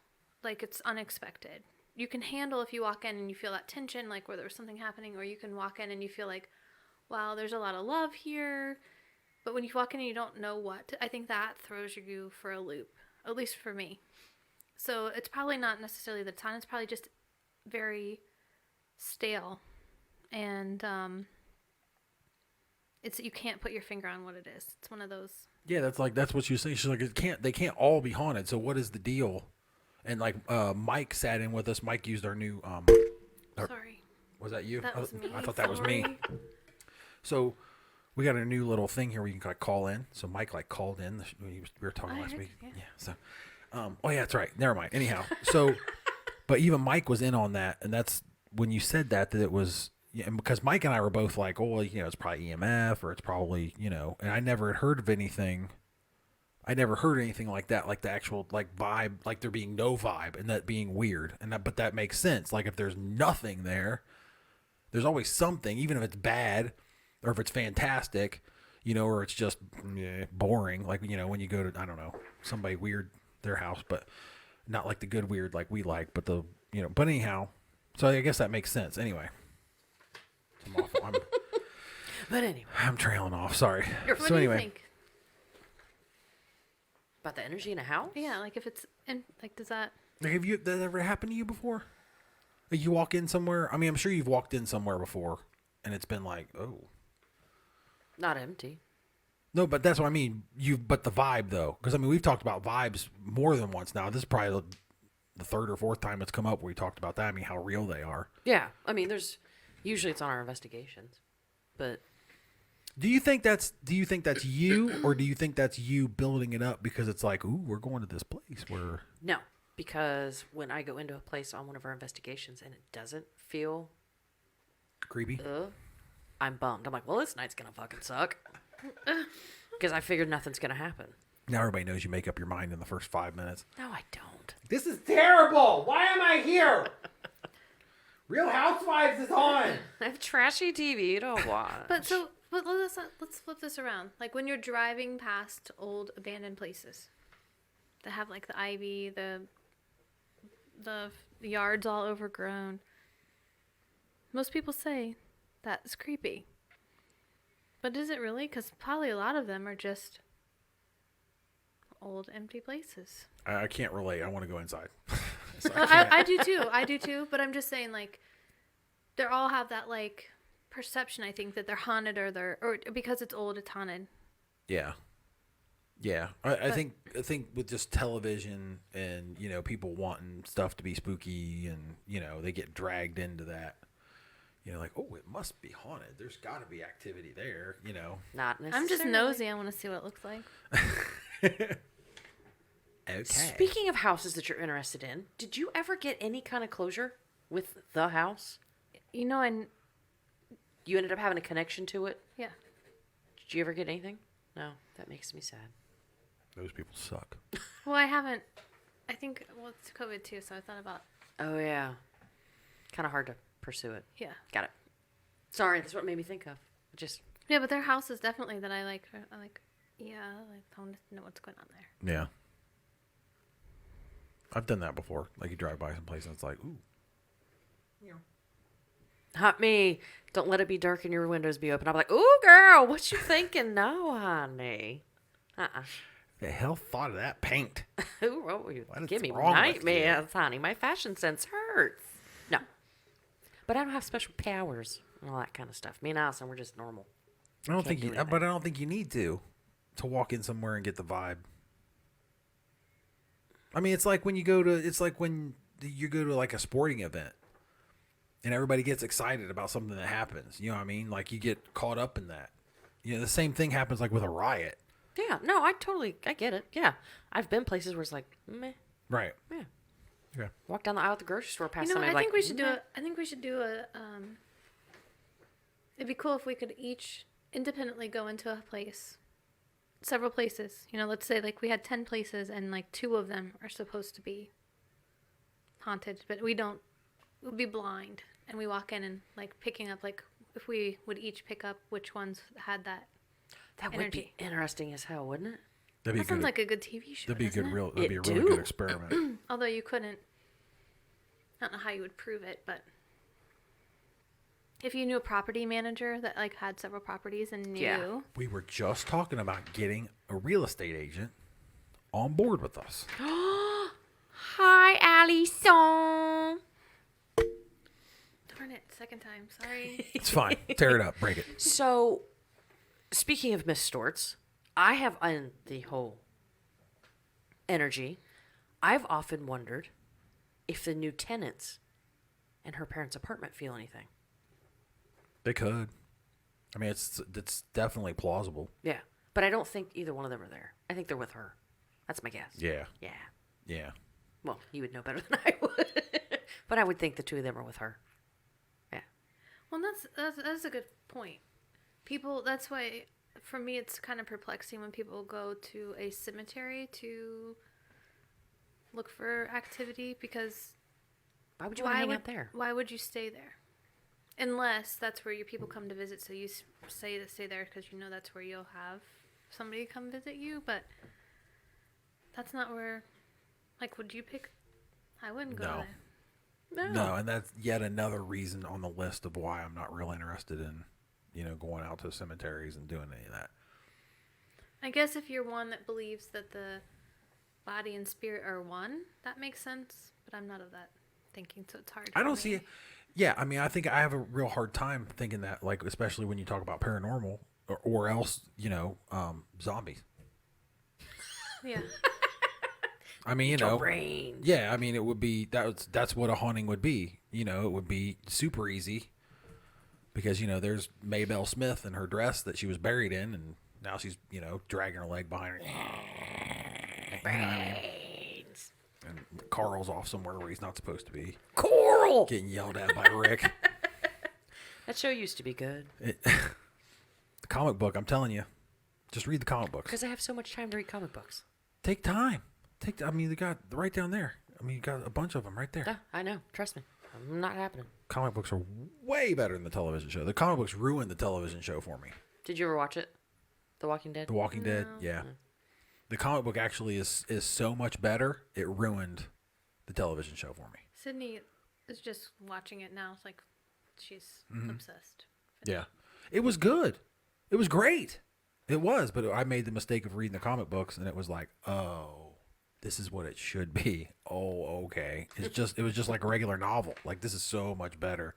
Like, it's unexpected. You can handle if you walk in and you feel that tension, like where there was something happening, or you can walk in and you feel like, wow, there's a lot of love here. But when you walk in and you don't know what, I think that throws you for a loop, at least for me. So it's probably not necessarily the time. It's probably just very stale. And you can't put your finger on what it is. It's one of those. Yeah, that's what you say. She's like, they can't all be haunted. So what is the deal? And like Mike sat in with us. Mike used our new Sorry. Was that you? That was me. I thought that was me. So we got a new little thing here where you can call in. So Mike called in. We were talking last week. Yeah. So oh yeah, that's right. Never mind. Anyhow, so but even Mike was in on that, and that's when you said that it was. Yeah, because Mike and I were both like, oh, it's probably EMF, or it's probably, and I never had heard of anything. I never heard anything like that, like the actual vibe, like there being no vibe and that being weird. But that makes sense. Like if there's nothing there, there's always something, even if it's bad or if it's fantastic, or it's just boring. Like, when you go to, I don't know, somebody weird, their house, but not like the good weird like we like, but but anyhow, so I guess that makes sense. Anyway. But anyway, I'm trailing off. Sorry. What do you think? About the energy in a house? Yeah, like if it's does that? Have that ever happened to you before? Like you walk in somewhere. I mean, I'm sure you've walked in somewhere before, and it's been like, oh, not empty. No, but that's what I mean. But the vibe though, because I mean, we've talked about vibes more than once now. This is probably the third or fourth time it's come up where we talked about that. I mean, how real they are. Yeah, I mean, usually it's on our investigations, but. Do you think that's you, or do you think that's you building it up because it's like, ooh, we're going to this place where... No, because when I go into a place on one of our investigations and it doesn't feel... creepy? I'm bummed. I'm like, well, this night's going to fucking suck. Because I figured nothing's going to happen. Now everybody knows you make up your mind in the first 5 minutes. No, I don't. This is terrible! Why am I here? Real Housewives is on! I have trashy TV you don't watch. But let's flip this around. Like when you're driving past old abandoned places that have like the ivy, the yards all overgrown. Most people say that's creepy. But is it really? Because probably a lot of them are just old empty places. I can't relate. I want to go inside. So I do too. I do too. But I'm just saying, like, they all have that like perception. I think that they're haunted, or because it's old, it's haunted. Yeah. I think with just television and people wanting stuff to be spooky, and they get dragged into that. Like, oh, it must be haunted. There's got to be activity there. Not necessarily. I'm just nosy. I want to see what it looks like. Okay. Speaking of houses that you're interested in, did you ever get any kind of closure with the house? You ended up having a connection to it? Yeah. Did you ever get anything? No, that makes me sad. Those people suck. Well, I haven't. I think, it's COVID too, so I thought about. Oh, yeah. Kind of hard to pursue it. Yeah. Got it. Sorry, that's what it made me think of. Just Yeah, but there are houses definitely that I like. Yeah, I want to know what's going on there. Yeah. I've done that before. Like you drive by some place and it's like, ooh. not me. Don't let it be dark and your windows be open. I'm like, ooh, girl, what you thinking? No, honey. The hell thought of that paint? Ooh, oh, you What is give me wrong with you? nightmares, honey. My fashion sense hurts. No. But I don't have special powers and all that kind of stuff. Me and Allison, we're just normal. I don't Can't think do you, anything. but I don't think you need to walk in somewhere and get the vibe. I mean, it's like when you go to like a sporting event and everybody gets excited about something that happens. You know what I mean? Like you get caught up in that. You know, the same thing happens like with a riot. Yeah, no, I get it. Yeah. I've been places where it's like, meh. Right. Yeah. Okay. Walk down the aisle at the grocery store past You know, somebody I like, think we should meh. do a. It'd be cool if we could each independently go into a place, several places. You know, let's say like we had 10 places and like 2 of them are supposed to be haunted, but we don't. We'd be blind, and we walk in and like picking up like if we would each pick up which ones had that. That would be energy. interesting as hell, wouldn't it? That'd be That sounds good. like a good TV show. That'd be a doesn't good it? real. That'd be a It really do. good experiment. Although you couldn't. I don't know how you would prove it, but if you knew a property manager that like had several properties and knew. Yeah. We were just talking about getting a real estate agent on board with us. Hi, Allison. Darn it, second time. Sorry. It's fine. Tear it up. Break it. So, speaking of Miss Storts, I have on the whole energy. I've often wondered if the new tenants in her parents' apartment feel anything. They could. I mean, it's definitely plausible. Yeah, but I don't think either one of them are there. I think they're with her. That's my guess. Yeah. Yeah. Yeah. Well, you would know better than I would, but I would think the 2 of them are with her. Yeah. Well, that's a good point. People, that's why, for me, it's kind of perplexing when people go to a cemetery to look for activity because Why would you want to hang out there? Why would you stay there? Unless that's where your people come to visit, so you say to stay there because you know that's where you'll have somebody come visit you, but that's not where, like, would you pick? I wouldn't go No. there. No, and that's yet another reason on the list of why I'm not real interested in, going out to cemeteries and doing any of that. I guess if you're one that believes that the body and spirit are one, that makes sense. But I'm not of that thinking, so it's hard. I for don't me. see it. Yeah, I mean, I think I have a real hard time thinking that, like, especially when you talk about paranormal or else, zombies. Yeah. I mean, Your brain. yeah, I mean, it would be, that's what a haunting would be. It would be super easy because, there's Maybelle Smith in her dress that she was buried in, and now she's, dragging her leg behind her. You know what I mean? Brains. And Carl's off somewhere where he's not supposed to be, Coral. getting yelled at by Rick. That show used to be good The comic book, I'm telling you, just read the comic books. because I have so much time to read comic books. Take time. I mean, they got right down there. I mean, you got a bunch of them right there. Yeah, I know. Trust me. I'm not happening. Comic books are way better than the television show. The comic books ruined the television show for me. Did you ever watch it? The Walking Dead? The Walking Dead, yeah. The comic book actually is so much better. It ruined the television show for me. Sydney is just watching it now. It's like she's obsessed. Yeah, it was good. It was great. It was, but I made the mistake of reading the comic books, and it was like, oh, this is what it should be. Oh, okay. It was just like a regular novel. Like, this is so much better.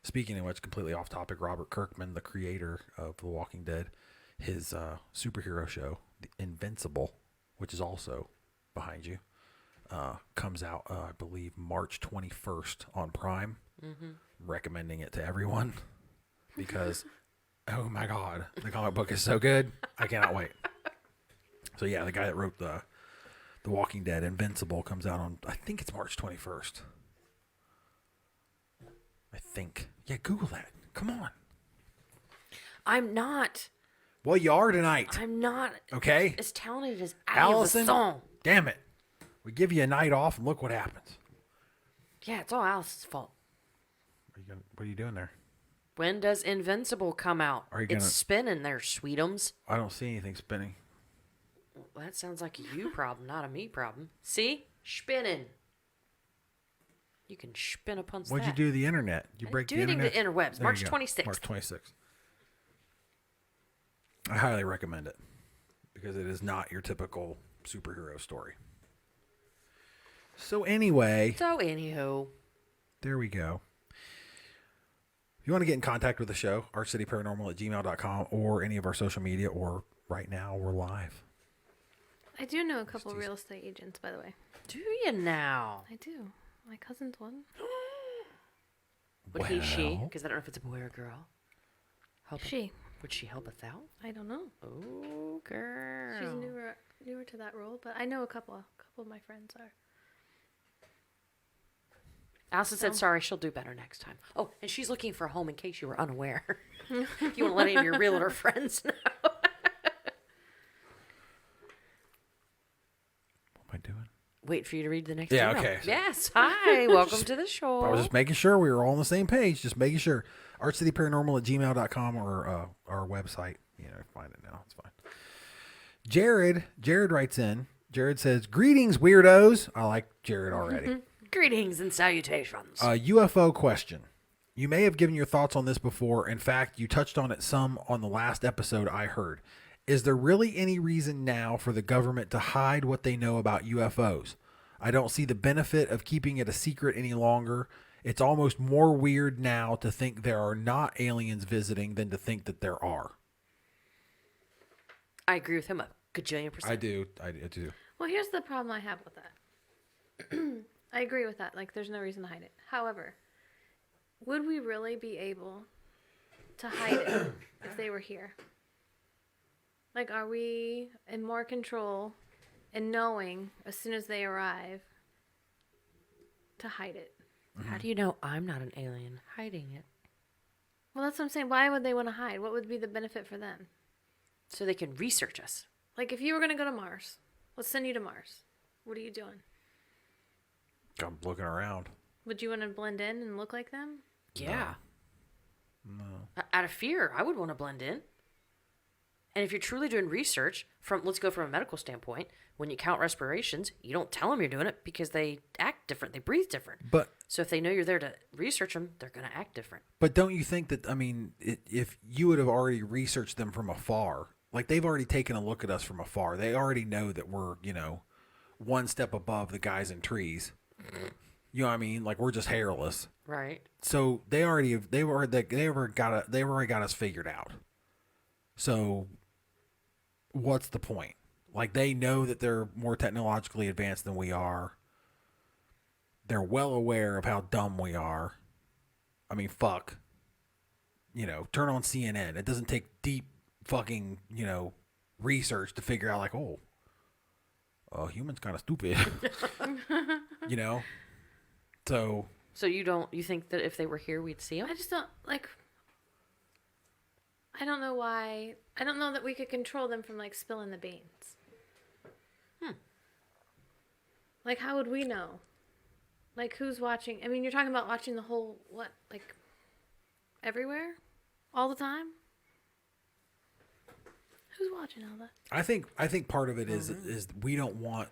Speaking of which, completely off topic, Robert Kirkman, the creator of The Walking Dead, his superhero show, The Invincible, which is also behind you, comes out, I believe, March 21st on Prime. Recommending it to everyone because, oh my God, the comic book is so good. I cannot wait. So yeah, the guy that wrote the Walking Dead, Invincible, comes out on, I think it's March 21st. I think. Yeah, Google that. Come on. I'm not. Well, you are tonight. I'm not Okay? as talented as Allison, Allison. damn it. We give you a night off and look what happens. Yeah, it's all Allison's fault. What are you doing there? When does Invincible come out? Are you It's gonna- spinning there, sweetums. I don't see anything spinning. Well, that sounds like a you problem, not a me problem. See? Spinning. You can spin upon that. What'd you do to the internet? You I break didn't the do anything internet? to interwebs. There March you go. 26th. March 26th. I highly recommend it because it is not your typical superhero story. So anyway, So, anywho. there we go. If you want to get in contact with the show, archcityparanormal@gmail.com or any of our social media, or right now we're live. I do know a couple real estate agents, by the way. Do you now? I do. My cousin's one. Would he, she? Well. Because I don't know if it's a boy or girl. Help She. Would she help us out? I don't know. Oh, girl. She's newer to that role, but I know a couple of my friends are. Allison said, sorry, she'll do better next time. Oh, and she's looking for a home in case you were unaware. If you want to let any of your realtor friends know. What am I doing? Wait for you to read the next Yeah, email. okay. Yes. Hi. Welcome to the show. I was just making sure we were all on the same page. Just making sure. archcityparanormal@gmail.com or our website. Find it now. It's fine. Jared writes in. Jared says, "Greetings, weirdos." I like Jared already. Greetings and salutations. UFO question. You may have given your thoughts on this before. In fact, you touched on it some on the last episode I heard. Is there really any reason now for the government to hide what they know about UFOs? I don't see the benefit of keeping it a secret any longer. It's almost more weird now to think there are not aliens visiting than to think that there are. I agree with him a gajillion percent. I do. Well, here's the problem I have with that. I agree with that. Like, there's no reason to hide it. However, would we really be able to hide it if they were here? Like, are we in more control in knowing as soon as they arrive to hide it? How do you know I'm not an alien hiding it? Well, that's what I'm saying. Why would they want to hide? What would be the benefit for them? So they can research us. Like, if you were going to go to Mars, let's send you to Mars. What are you doing? I'm looking around. Would you want to blend in and look like them? Yeah. No. Out of fear, I would want to blend in. And if you're truly doing research, let's go from a medical standpoint, when you count respirations, you don't tell them you're doing it because they act different. They breathe different. But So if they know you're there to research them, they're going to act different. don't you think that, if you would have already researched them from afar, like they've already taken a look at us from afar, they already know that we're, one step above the guys in trees. You know what I mean? Like we're just hairless. Right. So they already got us figured out. So what's the point? Like they know that they're more technologically advanced than we are. They're well aware of how dumb we are. I mean, fuck. Turn on CNN. It doesn't take deep fucking, research to figure out like, humans kind of stupid. So you think that if they were here, we'd see them? I just don't, like, I don't know why. I don't know that we could control them from, like, spilling the beans. Like, how would we know? Like, who's watching? I mean, you're talking about watching the whole, like, everywhere? All the time? Who's watching all that? I think part of it is we don't want,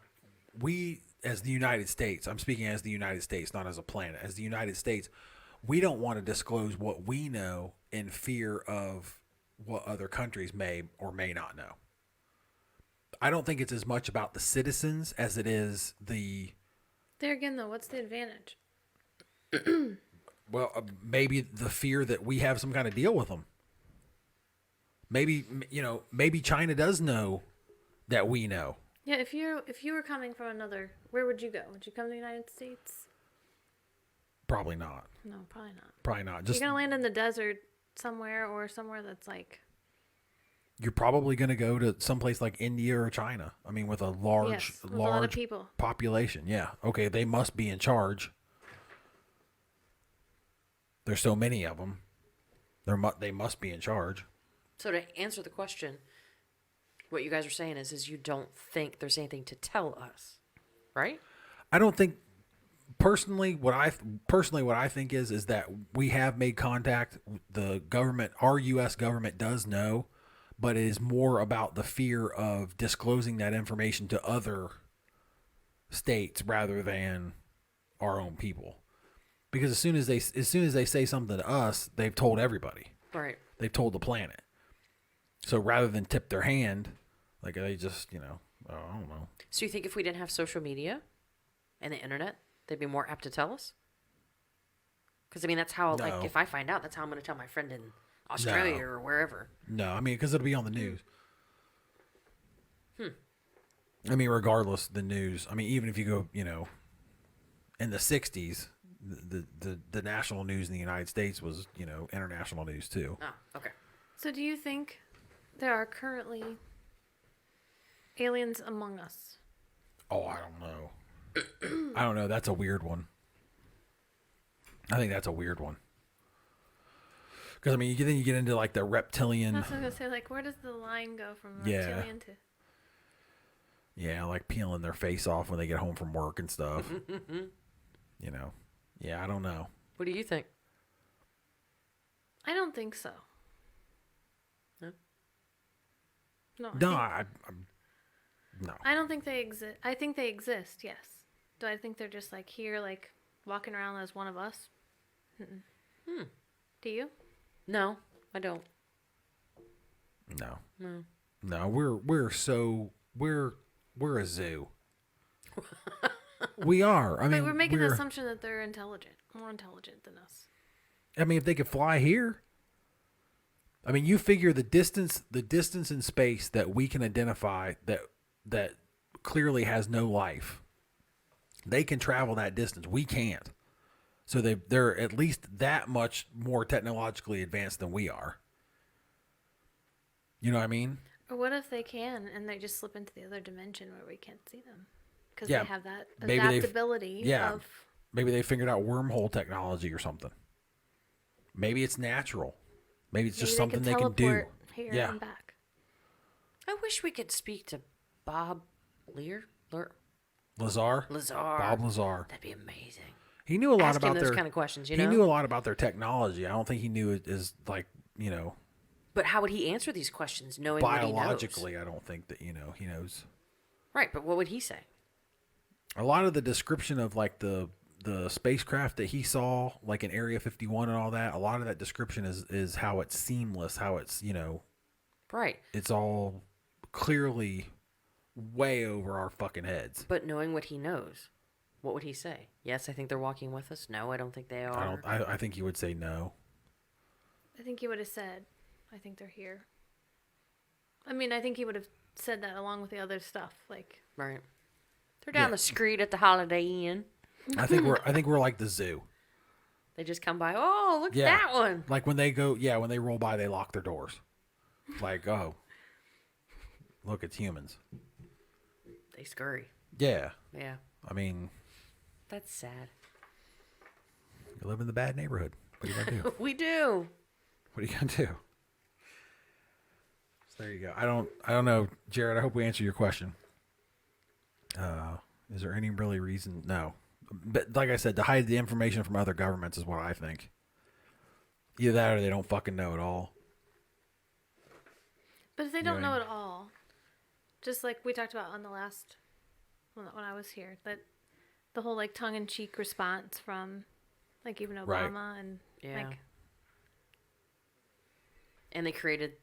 as the United States, I'm speaking as the United States, not as a planet, as the United States, we don't want to disclose what we know in fear of what other countries may or may not know. I don't think it's as much about the citizens as it is the... There again, though, what's the advantage? Well, maybe the fear that we have some kind of deal with them. Maybe China does know that we know. Yeah, if you were coming from another, where would you go? Would you come to the United States? Probably not. No, probably not. Probably not. You're gonna land in the desert somewhere, or somewhere that's like... You're probably going to go to someplace like India or China. I mean, with a large with a lot of people. population. Yeah. Okay. They must be in charge. There's so many of them. They must be in charge. So to answer the question, what you guys are saying is you don't think there's anything to tell us, right? I don't think personally, what I think is that we have made contact. The government, our U.S. government, does know, but it is more about the fear of disclosing that information to other states rather than our own people. Because as soon as they say something to us, they've told everybody. Right. They've told the planet. So rather than tip their hand, like they just, I don't know. So you think if we didn't have social media and the internet, they'd be more apt to tell us? Because, I mean, that's how, like, No. if I find out, that's how I'm going to tell my friend in Australia or wherever. No, I mean, because it'll be on the news. I mean, regardless, the news. I mean, even if you go, in the 60s, the national news in the United States was, international news too. Oh, okay. So do you think there are currently aliens among us? Oh, I don't know. I don't know. That's a weird one. I think that's a weird one. Because, I mean, then you get into, like, the reptilian. That's what I was going to say. Like, where does the line go from Yeah. reptilian to... Yeah, like peeling their face off when they get home from work and stuff. Yeah, I don't know. What do you think? I don't think so. No? No. No, no. I don't think they exist. I think they exist, yes. Do I think they're just, like, here, like, walking around as one of us? Mm-mm. Do you? No, I don't. No. No. No, we're a zoo. We are. I mean, But we're making the assumption that they're intelligent, more intelligent than us. I mean, if they could fly here, I mean, you figure the distance in space that we can identify that clearly has no life. They can travel that distance. We can't. So they're at least that much more technologically advanced than we are. You know what I mean? Or what if they can and they just slip into the other dimension where we can't see them? Because Yeah, they have that maybe they've- adaptability of... Maybe they figured out wormhole technology or something. Maybe it's natural. Maybe it's just something they can do. teleport here Yeah. and back. I wish we could speak to Bob Lear. Lazar? Lazar. Bob Lazar. That'd be amazing. He knew a lot Ask him about those their kind of questions, He knew a lot about their technology. I don't think he knew it as like, But how would he answer these questions knowing what he knows? biologically. I don't think that, he knows. Right, but what would he say? A lot of the description of like the spacecraft that he saw, like in Area 51 and all that, a lot of that description is how it's seamless, how it's, Right. it's all clearly way over our fucking heads. But knowing what he knows, what would he say? Yes, I think they're walking with us. No, I don't think they are. I think he would say no. I think he would have said, I think they're here. I mean, I think he would have said that along with the other stuff. Like, Right. They're down Yeah. the street at the Holiday Inn. I think we're like the zoo. They just come by. Oh, look Yeah. at that one. Like when they roll by, they lock their doors. Like, oh, look, it's humans. They scurry. Yeah. Yeah. I mean, That's sad. you live in the bad neighborhood. What are you gonna do? We do. What are you gonna do? So there you go. I don't know, Jared. I hope we answered your question. Is there any really reason? No. But like I said, to hide the information from other governments is what I think. Either that or they don't fucking know at all. but if they You don't know know what it all, just like we talked about on the last, when I was here, that the whole like tongue-in-cheek response from like even Obama Right. and Yeah. like, And they created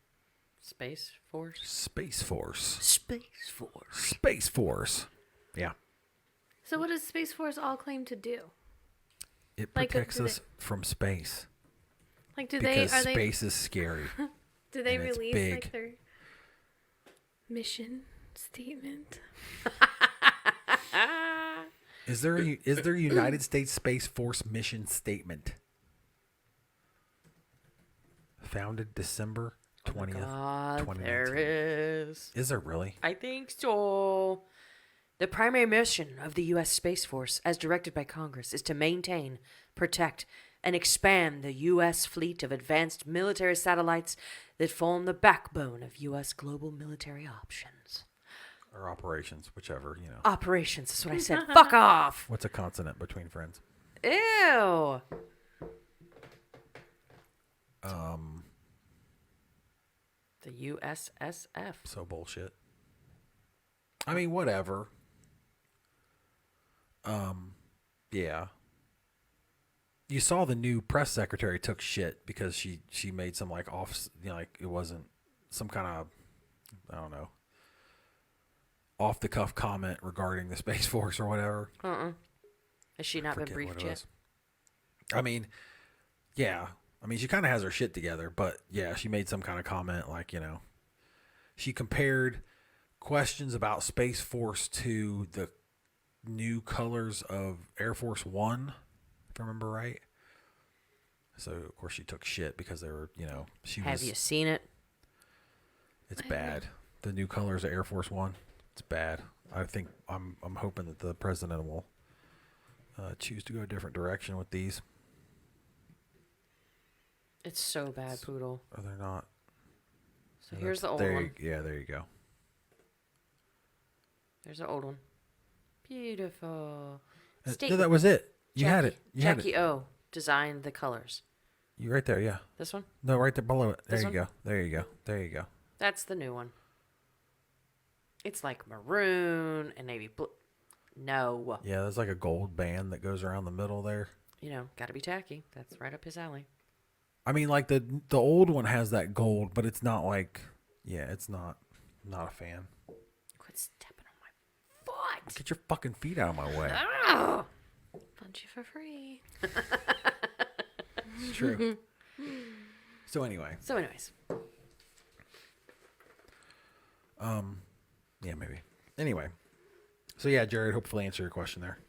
Space Force. Space Force. Space Force. Space Force. Yeah. so what does Space Force all claim to do? It Like, protects do us from space. Like, do Because they, are they, space is scary. do they and it's release big. like their mission statement? Is there a United States Space Force mission statement? Founded December 20th, God, 2019. there is. Is there really? I think so. The primary mission of the U.S. Space Force, as directed by Congress, is to maintain, protect, and expand the U.S. fleet of advanced military satellites that form the backbone of U.S. global military options. Or operations, whichever, you know. Operations is what I said. Fuck off. What's a consonant between friends? Ew. The USSF. So bullshit. I mean, whatever. Yeah. You saw the new press secretary took shit because she made some like off, you know, like it wasn't some kind of, I don't know, off the cuff comment regarding the Space Force or whatever. Has she not been Forget briefed what it yet? was. I mean, yeah. I mean, she kind of has her shit together, but yeah, she made some kind of comment like, you know, she compared questions about Space Force to the new colors of Air Force One, if I remember right. So, of course, she took shit because they were, you know, Have you seen it? It's bad. The new colors of Air Force One, it's bad. I think I'm hoping that the president will choose to go a different direction with these. It's so bad, Poodle. Or they're not. So here's the old there one. Yeah, there you go. There's the old one. Beautiful. No, that was it. You had it. You had Jackie it. O designed the colors. You right there, yeah. This one? No, right there below it. There This you one? go. There you go. There you go. That's the new one. It's like maroon and navy blue. No. Yeah, there's like a gold band that goes around the middle there. You know, gotta be tacky. That's right up his alley. I mean, like the old one has that gold, but it's not like, yeah, it's not. I'm not a fan. Quit stepping on my foot. Get your fucking feet out of my way. Oh. Punch you for free. It's true. So anyway, So, anyways, yeah, maybe. Anyway, so yeah, Jared, hopefully answer your question there.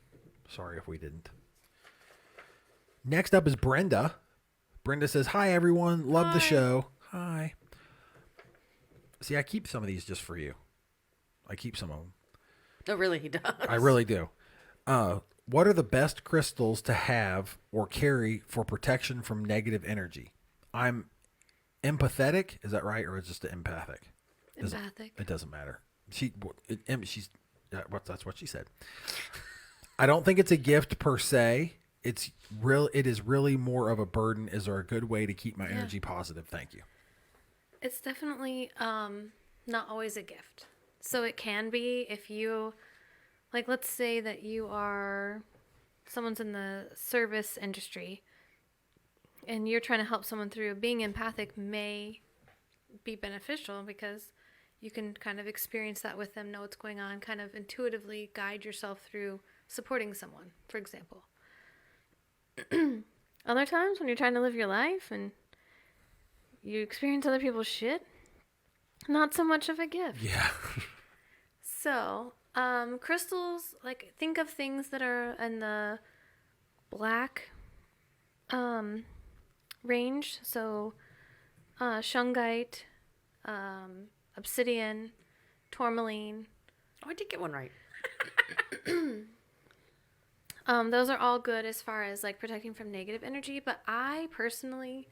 Sorry if we didn't. Next up is Brenda. Brenda says, "Hi everyone, love the show." Hi. See, I keep some of these just for you. I keep some of them. no, really, he does. I really do. What are the best crystals to have or carry for protection from negative energy? I'm empathetic. Is that right, or is it just empathic? Empathic. It doesn't matter. That's what she said. I don't think it's a gift per se. It is really more of a burden. Is there a good way to keep my energy positive? Thank you. It's definitely not always a gift. So it can be if you, like, let's say that someone's in the service industry and you're trying to help someone through. Being empathic may be beneficial because you can kind of experience that with them, know what's going on, kind of intuitively guide yourself through supporting someone, for example. Other times when you're trying to live your life and you experience other people's shit, not so much of a gift. Yeah. So, crystals, like, think of things that are in the black range. So, shungite, obsidian, tourmaline. Oh, I did get one right. Those are all good as far as like protecting from negative energy, but I personally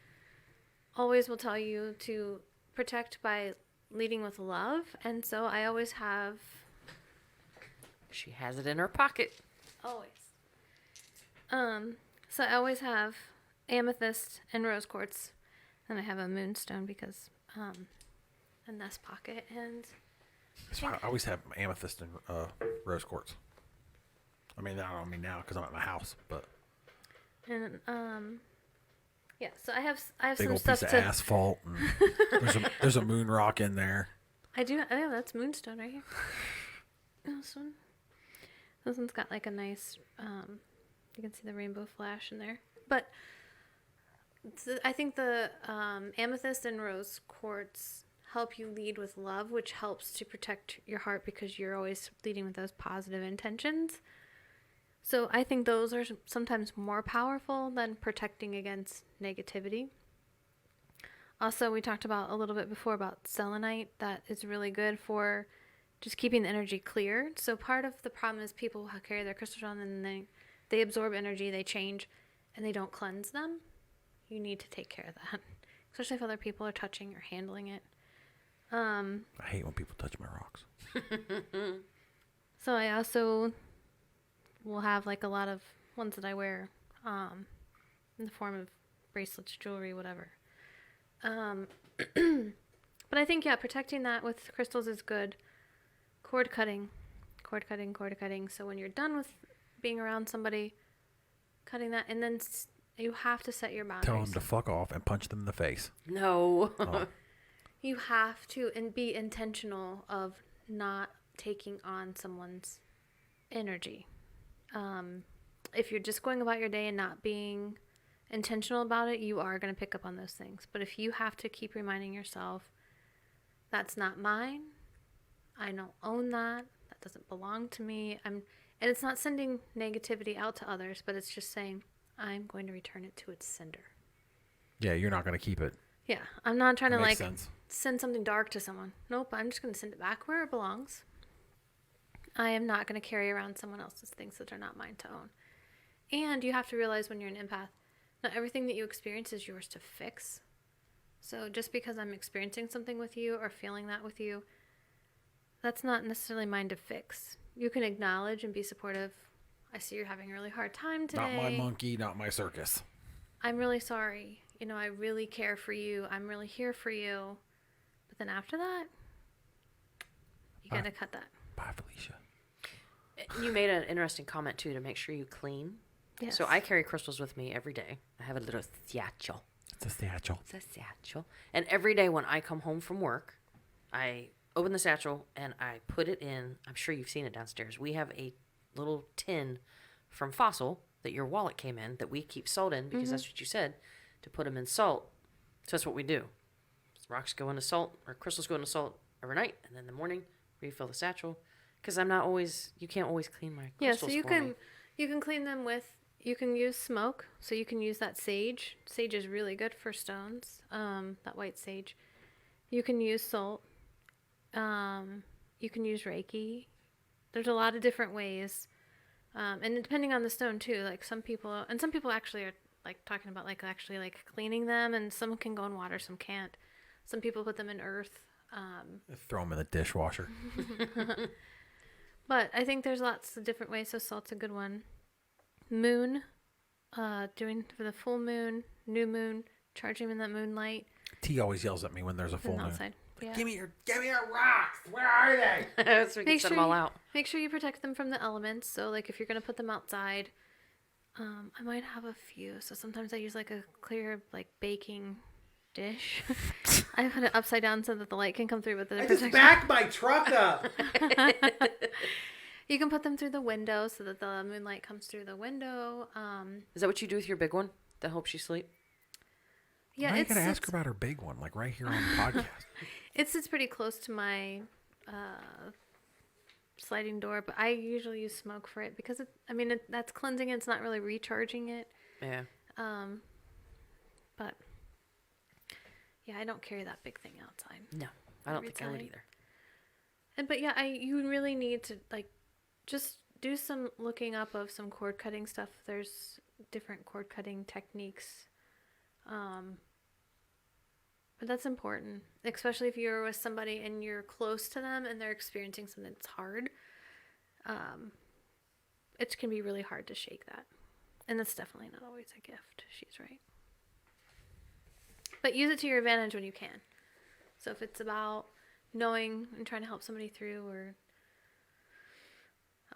always will tell you to protect by leading with love, and so I always have. She has it in her pocket. Always. So I always have amethyst and rose quartz, and I have a moonstone because in this pocket, and That's why I always have amethyst and rose quartz. I mean, I don't mean now because I'm at my house, but and yeah. So I have big some old stuff piece of to. asphalt. And there's a moon rock in there. I do. Oh, that's moonstone right here. This one. This one's got like a nice. You can see the rainbow flash in there, but I think the amethyst and rose quartz help you lead with love, which helps to protect your heart because you're always leading with those positive intentions. So I think those are sometimes more powerful than protecting against negativity. Also, we talked about a little bit before about selenite. That is really good for just keeping the energy clear. So part of the problem is people carry their crystals on and they absorb energy, they change, and they don't cleanse them. You need to take care of that, especially if other people are touching or handling it. I hate when people touch my rocks. So I also will have like a lot of ones that I wear in the form of bracelets, jewelry, whatever. But I think, yeah, protecting that with crystals is good. Cord cutting. So when you're done with being around somebody, cutting that, and then you have to set your boundaries. Tell them to fuck off and punch them in the face. No. Oh. You have to and be intentional of not taking on someone's energy. If you're just going about your day and not being intentional about it, you are going to pick up on those things. But if you have to keep reminding yourself, that's not mine, I don't own that, that doesn't belong to me, and it's not sending negativity out to others, but it's just saying, I'm going to return it to its sender. Yeah, you're not going to keep it. Yeah, I'm not trying to Makes like sense. send something dark to someone. Nope, I'm just going to send it back where it belongs. I am not going to carry around someone else's things that are not mine to own. And you have to realize when you're an empath, not everything that you experience is yours to fix. So just because I'm experiencing something with you or feeling that with you, that's not necessarily mine to fix. You can acknowledge and be supportive. I see you're having a really hard time today. Not my monkey, not my circus. I'm really sorry. You know, I really care for you. I'm really here for you. But then after that, you got to cut that. Bye, Felicia. You made an interesting comment, too, to make sure you clean. Yes. So I carry crystals with me every day. I have a little satchel. It's a satchel. It's a satchel. And every day when I come home from work, I open the satchel and I put it in. I'm sure you've seen it downstairs. We have a little tin from Fossil that your wallet came in that we keep salt in because that's what you said, to put them in salt. So that's what we do. Rocks go into salt, or crystals go into salt overnight, and then in the morning refill the satchel. Because I'm not always, you can't always clean my crystals. Yeah, so for me. you can clean them with, you can use smoke. So you can use that sage. Sage is really good for stones. That white sage. You can use salt. You can use Reiki. There's a lot of different ways. And depending on the stone too, like some people actually are like talking about like actually like cleaning them, and some can go in water, some can't. Some people put them in earth. Throw them in the dishwasher. But I think there's lots of different ways. So salt's a good one. Moon, doing for the full moon, new moon, charging them in that moonlight. T always yells at me when there's a full And moon. outside. Yeah. Give me your rocks. Where are they? So we can set them all out. Make sure you protect them from the elements. So like if you're going to put them outside, I might have a few. So sometimes I use like a clear like baking dish. I put it upside down so that the light can come through with the protection. Just back my truck up. You can put them through the window so that the moonlight comes through the window. Is that what you do with your big one that helps you sleep? Yeah, Now you gotta ask her about her big one, like right here on the podcast. It sits pretty close to my sliding door, but I usually use smoke for it because that's cleansing it. It's not really recharging it. Yeah. But yeah, I don't carry that big thing outside. No, I don't Every think I would time. either. But yeah, you really need to like just do some looking up of some cord cutting stuff. There's different cord cutting techniques. But that's important, especially if you're with somebody and you're close to them and they're experiencing something that's hard. It can be really hard to shake that. And that's definitely not always a gift. She's right. But use it to your advantage when you can. So if it's about knowing and trying to help somebody through, or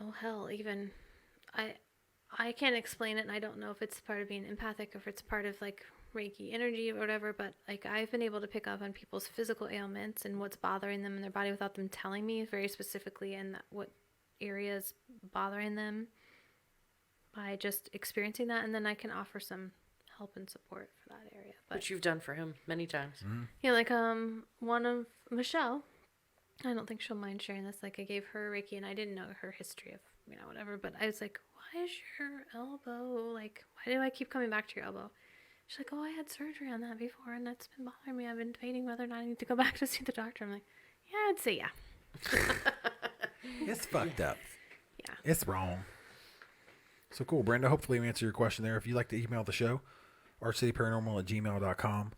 oh hell, even I can't explain it, and I don't know if it's part of being empathic or if it's part of like Reiki energy or whatever, but like I've been able to pick up on people's physical ailments and what's bothering them in their body without them telling me very specifically and what area is bothering them by just experiencing that, and then I can offer some help and support for that area. But Which you've done for him many times. yeah, like one of Michelle, I don't think she'll mind sharing this. Like I gave her Reiki and I didn't know her history of whatever, but I was like, why is your elbow like? Why do I keep coming back to your elbow? She's like, oh, I had surgery on that before, and that's been bothering me. I've been debating whether or not I need to go back to see the doctor. I'm like, yeah, I'd say yeah. It's fucked up. Yeah. It's wrong. So cool, Brenda. Hopefully we answered your question there. If you'd like to email the show, archcityparanormal@gmail.com.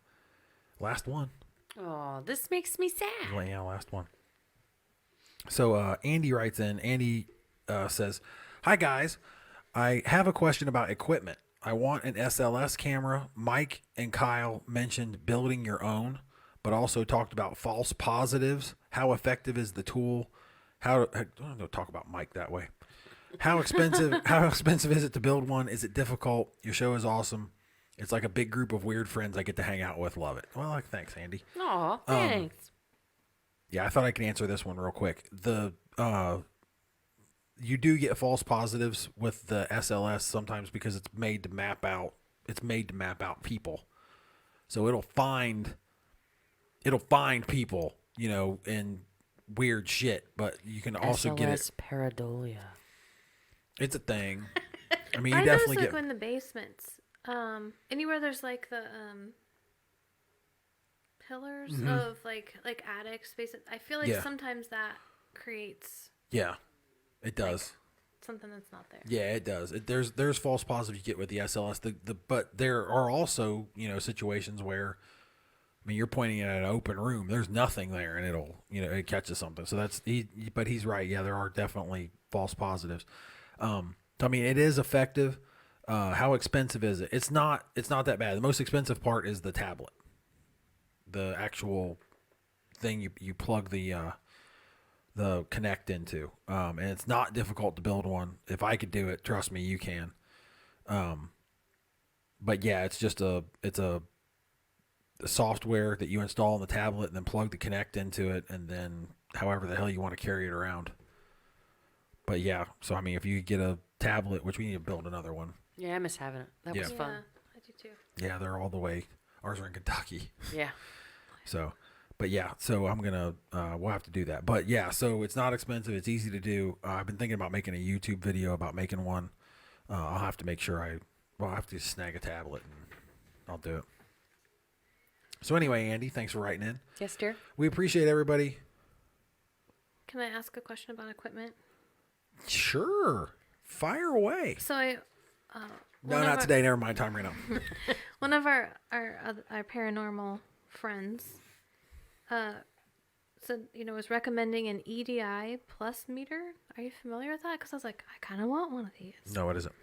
Last one. Oh, this makes me sad. Yeah, last one. So Andy writes in. Andy says, "Hi guys, I have a question about equipment. I want an SLS camera. Mike and Kyle mentioned building your own, but also talked about false positives. How effective is the tool? Don't talk about Mike that way. How expensive? How expensive is it to build one? Is it difficult? Your show is awesome. It's like a big group of weird friends I get to hang out with. Love it. Well, thanks, Andy. Aw, thanks. Yeah, I thought I could answer this one real quick. You do get false positives with the SLS sometimes because it's made to map out. It's made to map out people, so it'll find people, in weird shit. But you can also get it. SLS pareidolia. It's a thing. I mean, I you noticed definitely like get. in the basements, anywhere there's like the pillars of like attic space. I feel like Yeah. sometimes that creates Yeah, it does. something that's not there. Yeah, it does. There's false positives you get with the SLS. But there are also situations where, I mean, you're pointing at an open room. There's nothing there, and it catches something. So but he's right. Yeah, there are definitely false positives. I mean, it is effective. How expensive is it? It's not that bad. The most expensive part is the tablet, the actual thing you plug the Connect into, and it's not difficult to build one. If I could do it, trust me, you can. But yeah, it's a software that you install on the tablet and then plug the Connect into it, and then however the hell you want to carry it around. But yeah, so I mean, if you get a tablet, which we need to build another one. Yeah, I miss having it. That Yeah. was fun. I do too. Yeah, they're all the way. Ours are in Kentucky. Yeah. So, but yeah, so I'm gonna we'll have to do that. But yeah, so it's not expensive. It's easy to do. I've been thinking about making a YouTube video about making one. I'll have to make sure I'll have to snag a tablet and I'll do it. So anyway, Andy, thanks for writing in. Yes, dear. We appreciate everybody. Can I ask a question about equipment? Sure, fire away. So I. No, not today. Never mind. Time ran out. One of our paranormal friends, said was recommending an EDI plus meter. Are you familiar with that? Because I was like, I kind of want one of these. No, it isn't.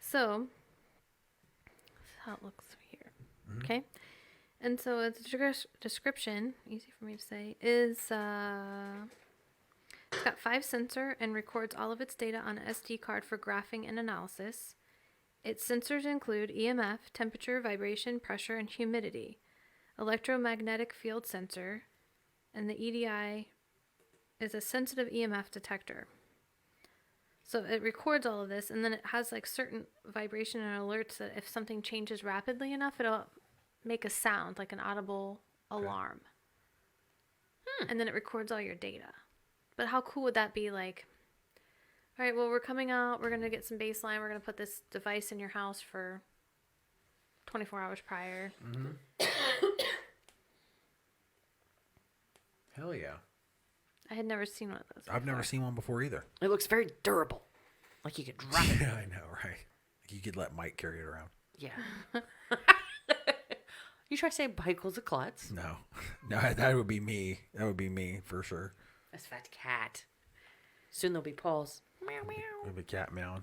So, that's how it looks here. Okay, and so its description, easy for me to say, is it's got 5 sensor and records all of its data on an SD card for graphing and analysis. Its sensors include EMF, temperature, vibration, pressure, and humidity, electromagnetic field sensor, and the EDI is a sensitive EMF detector. So it records all of this, and then it has like certain vibration and alerts that if something changes rapidly enough, it'll make a sound, like an audible alarm. And then it records all your data. But how cool would that be? Like, all right, well, we're coming out. We're going to get some baseline. We're going to put this device in your house for 24 hours prior. Hell yeah. I had never seen one of those. I've never seen one before either. It looks very durable. Like you could drop it. Yeah, I know, right? You could let Mike carry it around. Yeah. You try to say Michael's a klutz. No, that would be me. That would be me for sure. That's fat cat. Soon there'll be Paul's. Meow meow. Maybe a cat meowing.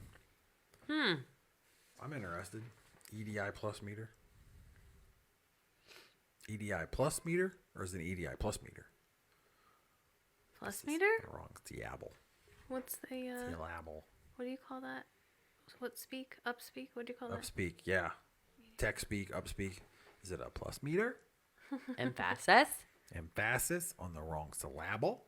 I'm interested. EDI plus meter. EDI plus meter, or is it an EDI plus meter? Plus meter? Wrong. It's Yabble. What's the, It's Yabble. what do you call that? What speak? Upspeak? What do you call that? Upspeak, yeah. Tech speak, upspeak. Is it a plus meter? Emphasis. Emphasis on the wrong syllable.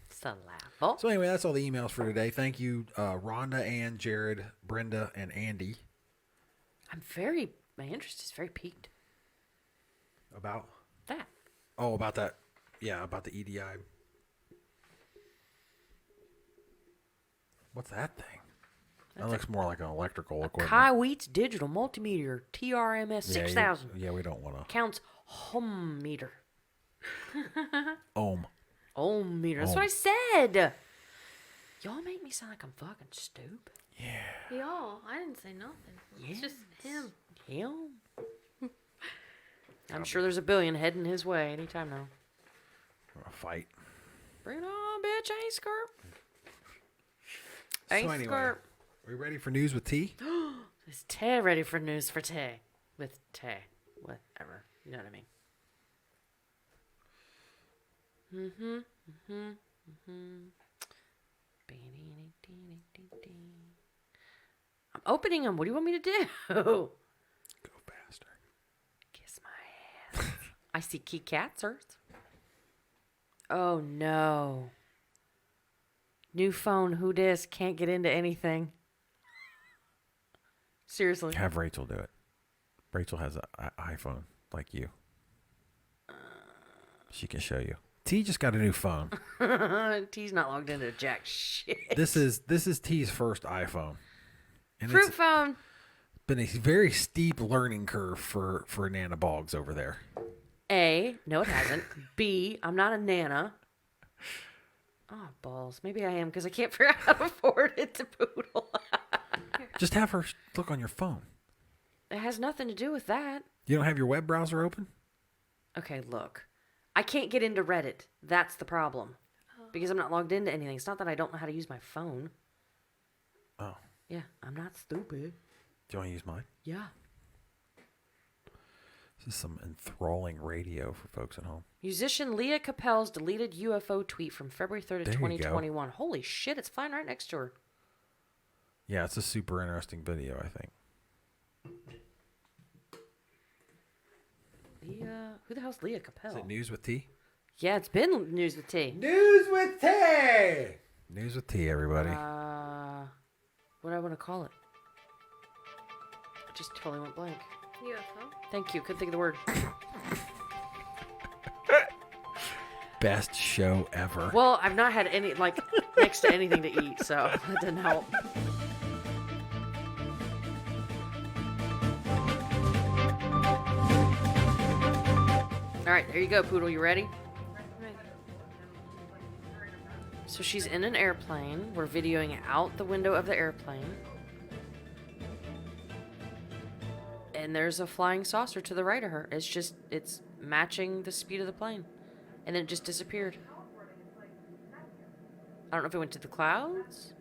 Syllable. So anyway, that's all the emails for today. Thank you, Rhonda, Ann, Jared, Brenda, and Andy. My interest is very piqued. About? That. Oh, about that. Yeah, about the EDI. What's that thing? That looks more like an electrical equipment. Kai Wheat's digital multimeter TRMS 6000. Yeah, we don't want to. Counts home meter. Ohm. Ohm meter. That's what I said. Y'all make me sound like I'm fucking stupid. Y'all, I didn't say nothing. It's just him. Him. I'm sure there's a billion heading his way anytime now. A fight. Bring it on, bitch. I ain't scared. So Ain't anyway, scared. are we ready for news with T? Is Tay ready for news for Tay? With Tay. Whatever. You know what I mean? I'm opening them. What do you want me to do? Go faster. Kiss my ass. I see key catsers. Oh no. New phone, who dis? Can't get into anything. Seriously. Have Rachel do it. Rachel has an iPhone like you. She can show you. T just got a new phone. T's not logged into jack shit. This is T's first iPhone. And Fruit it's phone. been a very steep learning curve for Nana Boggs over there. A, no it hasn't. B, I'm not a Nana. Oh, balls. Maybe I am because I can't figure out how to forward it to Poodle. Just have her look on your phone. It has nothing to do with that. You don't have your web browser open? Okay, look. I can't get into Reddit. That's the problem. Because I'm not logged into anything. It's not that I don't know how to use my phone. Oh. Yeah, I'm not stupid. Do you want to use mine? Yeah. This is some enthralling radio for folks at home. Musician Leah Capelle's deleted UFO tweet from February 3rd of There you go. 2021. Holy shit, it's flying right next to her. Yeah, it's a super interesting video, I think. Leah... Who the hell's Leah Capelle? Is it News with T? Yeah, it's been News with T. News with T! News with T, everybody. What do I want to call it? I just totally went blank. UFO. Thank you. Couldn't think of the word. Best show ever. Well, I've not had any, like, next to anything to eat, so that didn't help. All right, there you go, Poodle. You ready? Right. So she's in an airplane. We're videoing out the window of the airplane. And there's a flying saucer to the right of her. It's matching the speed of the plane. And then it just disappeared. I don't know if it went to the clouds.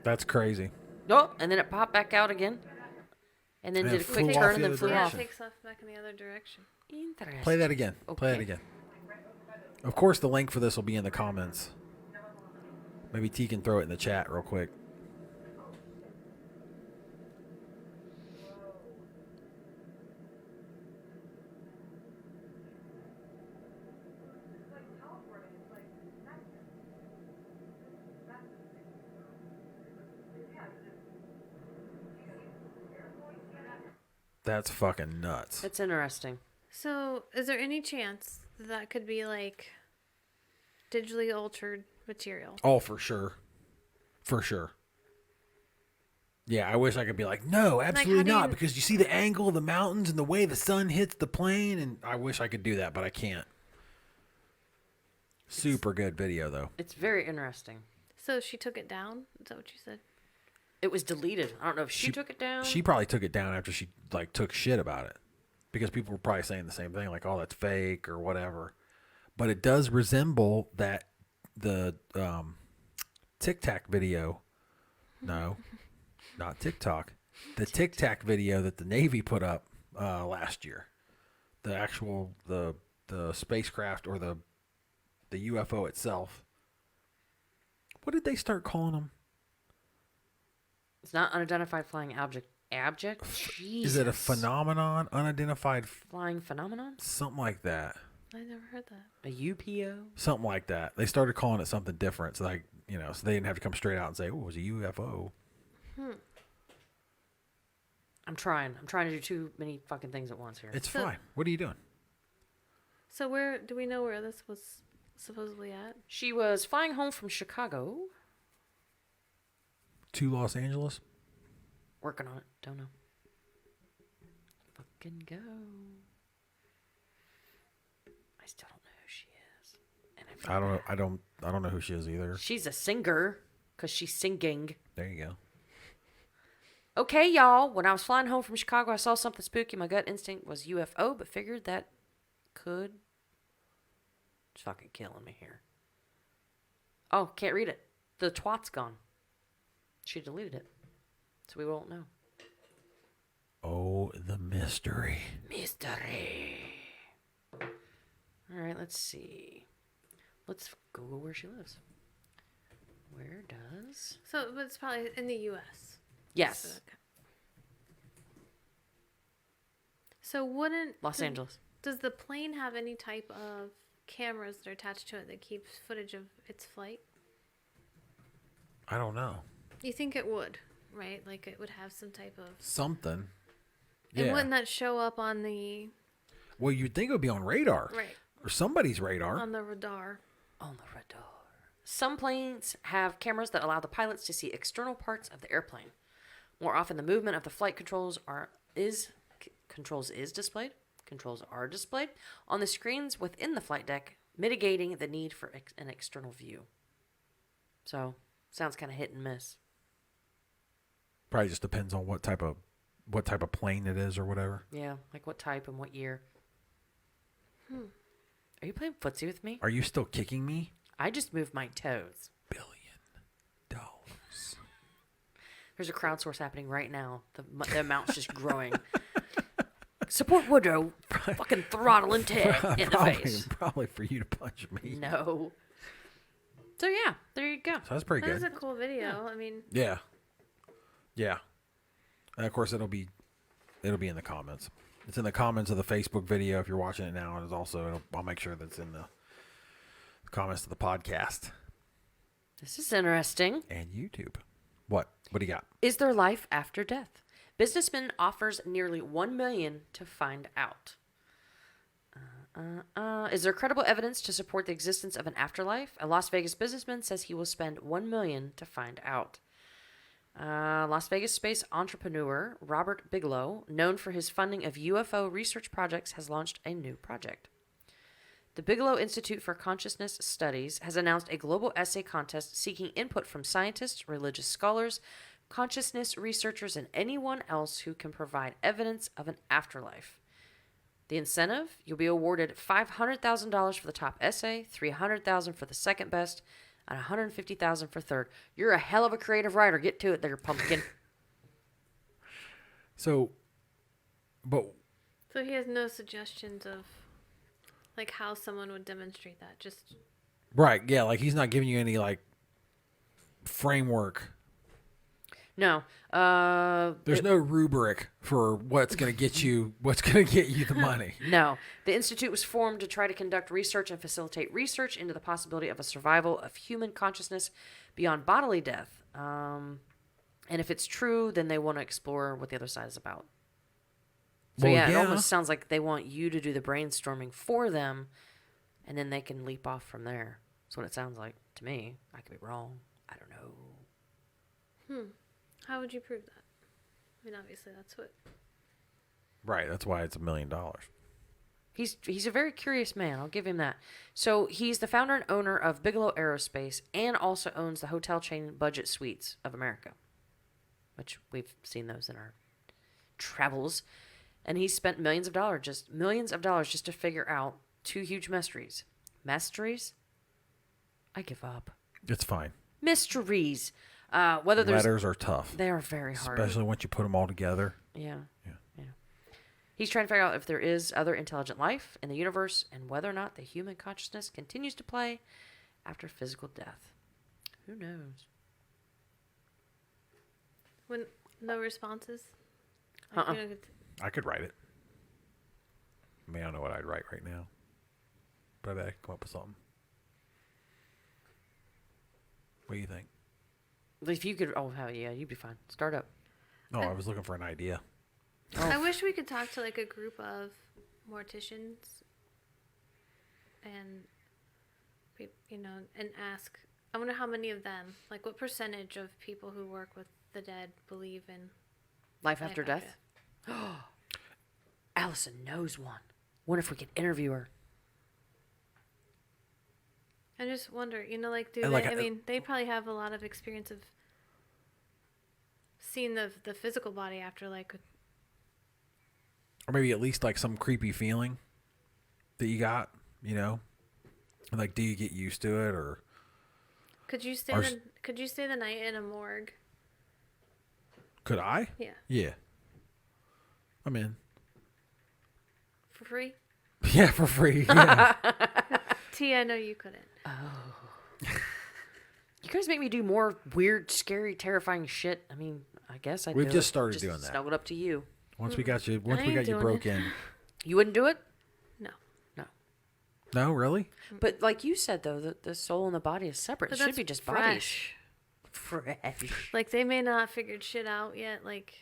That's crazy. Oh, and then it popped back out again. And then And did a it quick flew turn off and the then other flew Yeah, off. it takes off back in the other direction. Interesting. Play that again. Play it Okay. again. Of course, the link for this will be in the comments. Maybe T can throw it in the chat real quick. That's fucking nuts. That's interesting. So, is there any chance that could be like digitally altered material? Oh, for sure. For sure. Yeah, I wish I could be like, no, absolutely how do not, you- because you see the angle of the mountains and the way the sun hits the plane, and I wish I could do that, but I can't. Super good video, though. It's very interesting. So she took it down? Is that what you said? It was deleted. I don't know if she took it down. She probably took it down after she like took shit about it, because people were probably saying the same thing, like, "Oh, that's fake" or whatever. But it does resemble the Tic Tac video. No, not TikTok. The Tic Tac video that the Navy put up last year. The actual the spacecraft or the UFO itself. What did they start calling them? It's not unidentified flying object. Abject? Is it a Jesus. phenomenon? Unidentified? Flying phenomenon? Something like that. I never heard that. A UPO? Something like that. They started calling it something different. So like, so they didn't have to come straight out and say, "Oh, it was a UFO." I'm trying. I'm trying to do too many fucking things at once here. It's So- fine. What are you doing? So where do we know where this was supposedly at? She was flying home from Chicago. To Los Angeles? Working on it. Don't know. Fucking go. I still don't know who she is. And I don't know. I don't know who she is either. She's a singer because she's singing. There you go. Okay, y'all. When I was flying home from Chicago, I saw something spooky. My gut instinct was UFO, but figured that could. It's fucking killing me here. Oh, can't read it. The twat's gone. She deleted it. So we won't know. Oh, the mystery. Mystery. All right, let's see. Let's Google where she lives. Where does... So, but it's probably in the U.S. Yes. So wouldn't... Los Angeles. Does the plane have any type of cameras that are attached to it that keeps footage of its flight? I don't know. You think it would, right? Like it would have some type of... Something. And Yeah. wouldn't that show up on the... Well, you'd think it would be on radar. Right. Or somebody's radar. On the radar. On the radar. Some planes have cameras that allow the pilots to see external parts of the airplane. More often, the movement of the flight controls is displayed. Controls are displayed on the screens within the flight deck, mitigating the need for an external view. So, sounds kind of hit and miss. Probably just depends on what type of plane it is or whatever. Yeah, like what type and what year. Are you playing footsie with me? Are you still kicking me? I just moved my toes. $1 billion. There's a crowdsource happening right now. The amount's just growing. Support Woodrow fucking throttling Ted in the face. Probably for you to punch me. No. So yeah, there you go. So that's pretty That is good. a cool video. I mean... Yeah. Yeah. And of course it'll be in the comments. It's in the comments of the Facebook video if you're watching it now, and it's also I'll make sure that's in the comments of the podcast This is interesting. and YouTube. What do you got? Is there life after death? Businessman offers nearly $1 million to find out. Is there credible evidence to support the existence of an afterlife? A Las Vegas businessman says he will spend $1 million to find out. Las Vegas space entrepreneur Robert Bigelow, known for his funding of UFO research projects, has launched a new project. The Bigelow Institute for Consciousness Studies has announced a global essay contest seeking input from scientists, religious scholars, consciousness researchers, and anyone else who can provide evidence of an afterlife. The incentive, you'll be awarded $500,000 for the top essay, $300,000 for the second best, and $150,000 for third. You're a hell of a creative writer. Get to it there, pumpkin. So So he has no suggestions of like how someone would demonstrate that. Just right, yeah, like he's not giving you any like framework. No. There's no rubric for what's going to get you the money. No. The Institute was formed to try to conduct research and facilitate research into the possibility of a survival of human consciousness beyond bodily death. And if it's true, then they want to explore what the other side is about. So Well, yeah, it yeah. almost sounds like they want you to do the brainstorming for them, and then they can leap off from there. That's what it sounds like to me. I could be wrong. I don't know. how would you prove that? I mean, obviously that's what... Right, that's why it's $1 million. He's a very curious man. I'll give him that. So he's the founder and owner of Bigelow Aerospace and also owns the hotel chain Budget Suites of America, which we've seen those in our travels. And he spent millions of dollars just to figure out two huge mysteries. Mysteries? I give up. It's fine. Mysteries. Whether there's Letters are tough, they are very hard. especially once you put them all together. Yeah. Yeah. He's trying to figure out if there is other intelligent life in the universe and whether or not the human consciousness continues to play after physical death. Who knows? When no responses? Like, you know, I could write it. I mean, I don't know what I'd write right now, but I bet I could come up with something. What do you think? If you could, oh hell yeah, you'd be fine. Start up. No, I was looking for an idea. I wish we could talk to like a group of morticians and you know, and ask. I wonder how many of them, like what percentage of people who work with the dead believe in Life after death? Allison knows one. Wonder if we could interview her. I just wonder, you know, like, do And they, like, I mean, they probably have a lot of experience of seeing the physical body after, like, Or maybe at least like some creepy feeling that you got, Like, do you get used to it, or could you stay the night in a morgue? could I? Yeah. Yeah. I'm in. For free? Yeah, for free. Yeah. T, I know you couldn't. You guys make me do more weird, scary, terrifying shit. I mean, I guess I'd We've do just it. started doing that. Snuggled up to you. Once we got you ain't doing broke it. in. You wouldn't do it? No. No. No, really? But like you said, though, the soul and the body is separate. But It should that's be just fresh. bodies. Fresh. Like, they may not figured shit out yet. Like,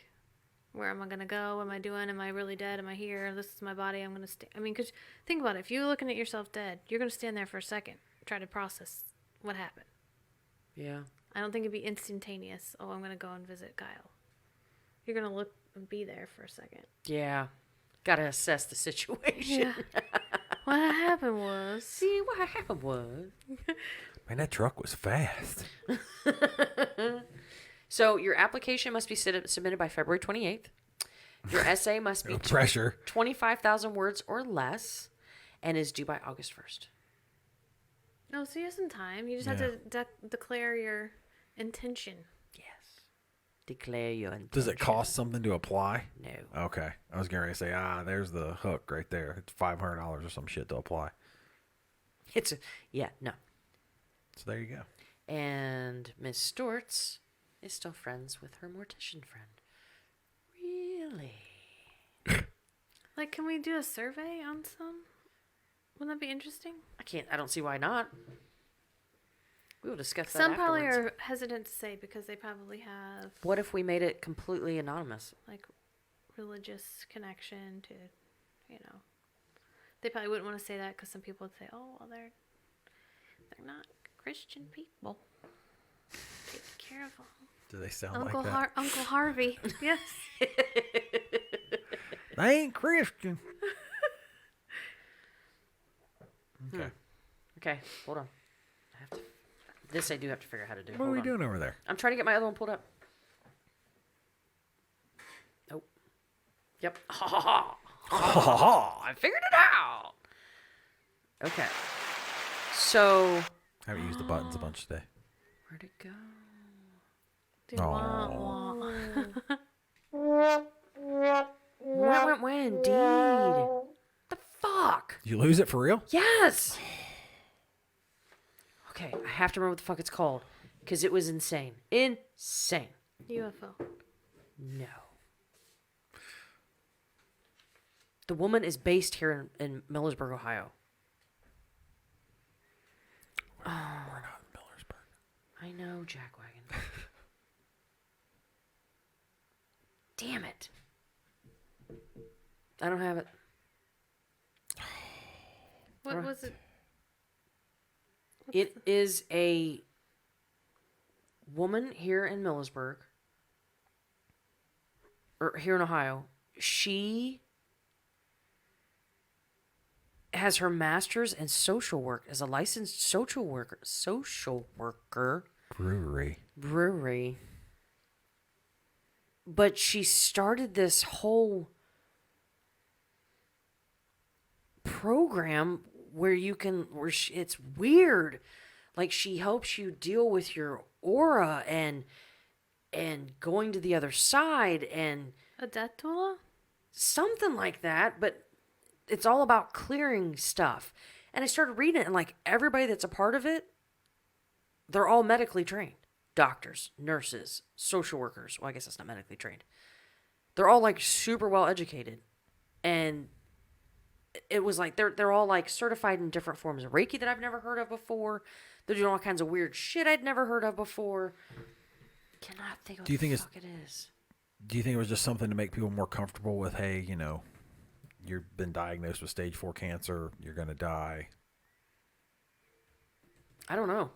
where am I going to go? What am I doing? Am I really dead? Am I here? This is my body. I'm going to stay. I mean, because think about it. If you're looking at yourself dead, you're going to stand there for a second, try to process what happened. Yeah. I don't think it'd be instantaneous. Oh, I'm going to go and visit Kyle. You're going to look and be there for a second. Yeah. Got to assess the situation. Yeah. What happened was... See, what happened was... Man, that truck was fast. So your application must be submitted by February 28th. Your essay must be No pressure. 25,000 words or less and is due by August 1st. No, so you have some time. You just have to declare your intention. Yes. Declare your intention. Does it cost something to apply? No. Okay. I was going to say, there's the hook right there. It's $500 or some shit to apply. No. So there you go. And Miss Stortz is still friends with her mortician friend. Really? Like, can we do a survey on some? Wouldn't that be interesting? I don't see why not. We will discuss that Some probably afterwards. are hesitant to say because they probably have, What if we made it completely anonymous? like, religious connection to, They probably wouldn't want to say that because some people would say, oh, well, they're not Christian people. Take care of them. Do they sound Uncle like that? Uncle Harvey. Yes. They ain't Christian. Okay. Okay, hold on. I do have to figure out how to do. What Hold are we on. doing over there? I'm trying to get my other one pulled up. Nope. Yep. Ha ha ha. Ha ha ha. I figured it out. Okay. So. Haven't used the buttons a bunch today. Where'd it go? Dude, wah, wah. When, indeed. The fuck? Did you lose it for real? Yes. Okay, I have to remember what the fuck it's called. Because it was insane. Insane. UFO. No. The woman is based here in Millersburg, Ohio. We're not in Millersburg. I know, Jackwagon. Damn it. I don't have it. What was it? It is a woman here in Millersburg, or here in Ohio. She has her master's in social work as a licensed social worker. Brewery. But she started this whole program where it's weird. Like, she helps you deal with your aura and going to the other side and A death doula? something like that, but it's all about clearing stuff. And I started reading it, and like everybody that's a part of it, they're all medically trained. Doctors, nurses, social workers. Well, I guess that's not medically trained. They're all like super well educated. And it was like they're all like certified in different forms of Reiki that I've never heard of before. They're doing all kinds of weird shit I'd never heard of before. Cannot think of what the fuck it is. Do you think it was just something to make people more comfortable with, hey, you've been diagnosed with stage 4 cancer, you're going to die? I don't know.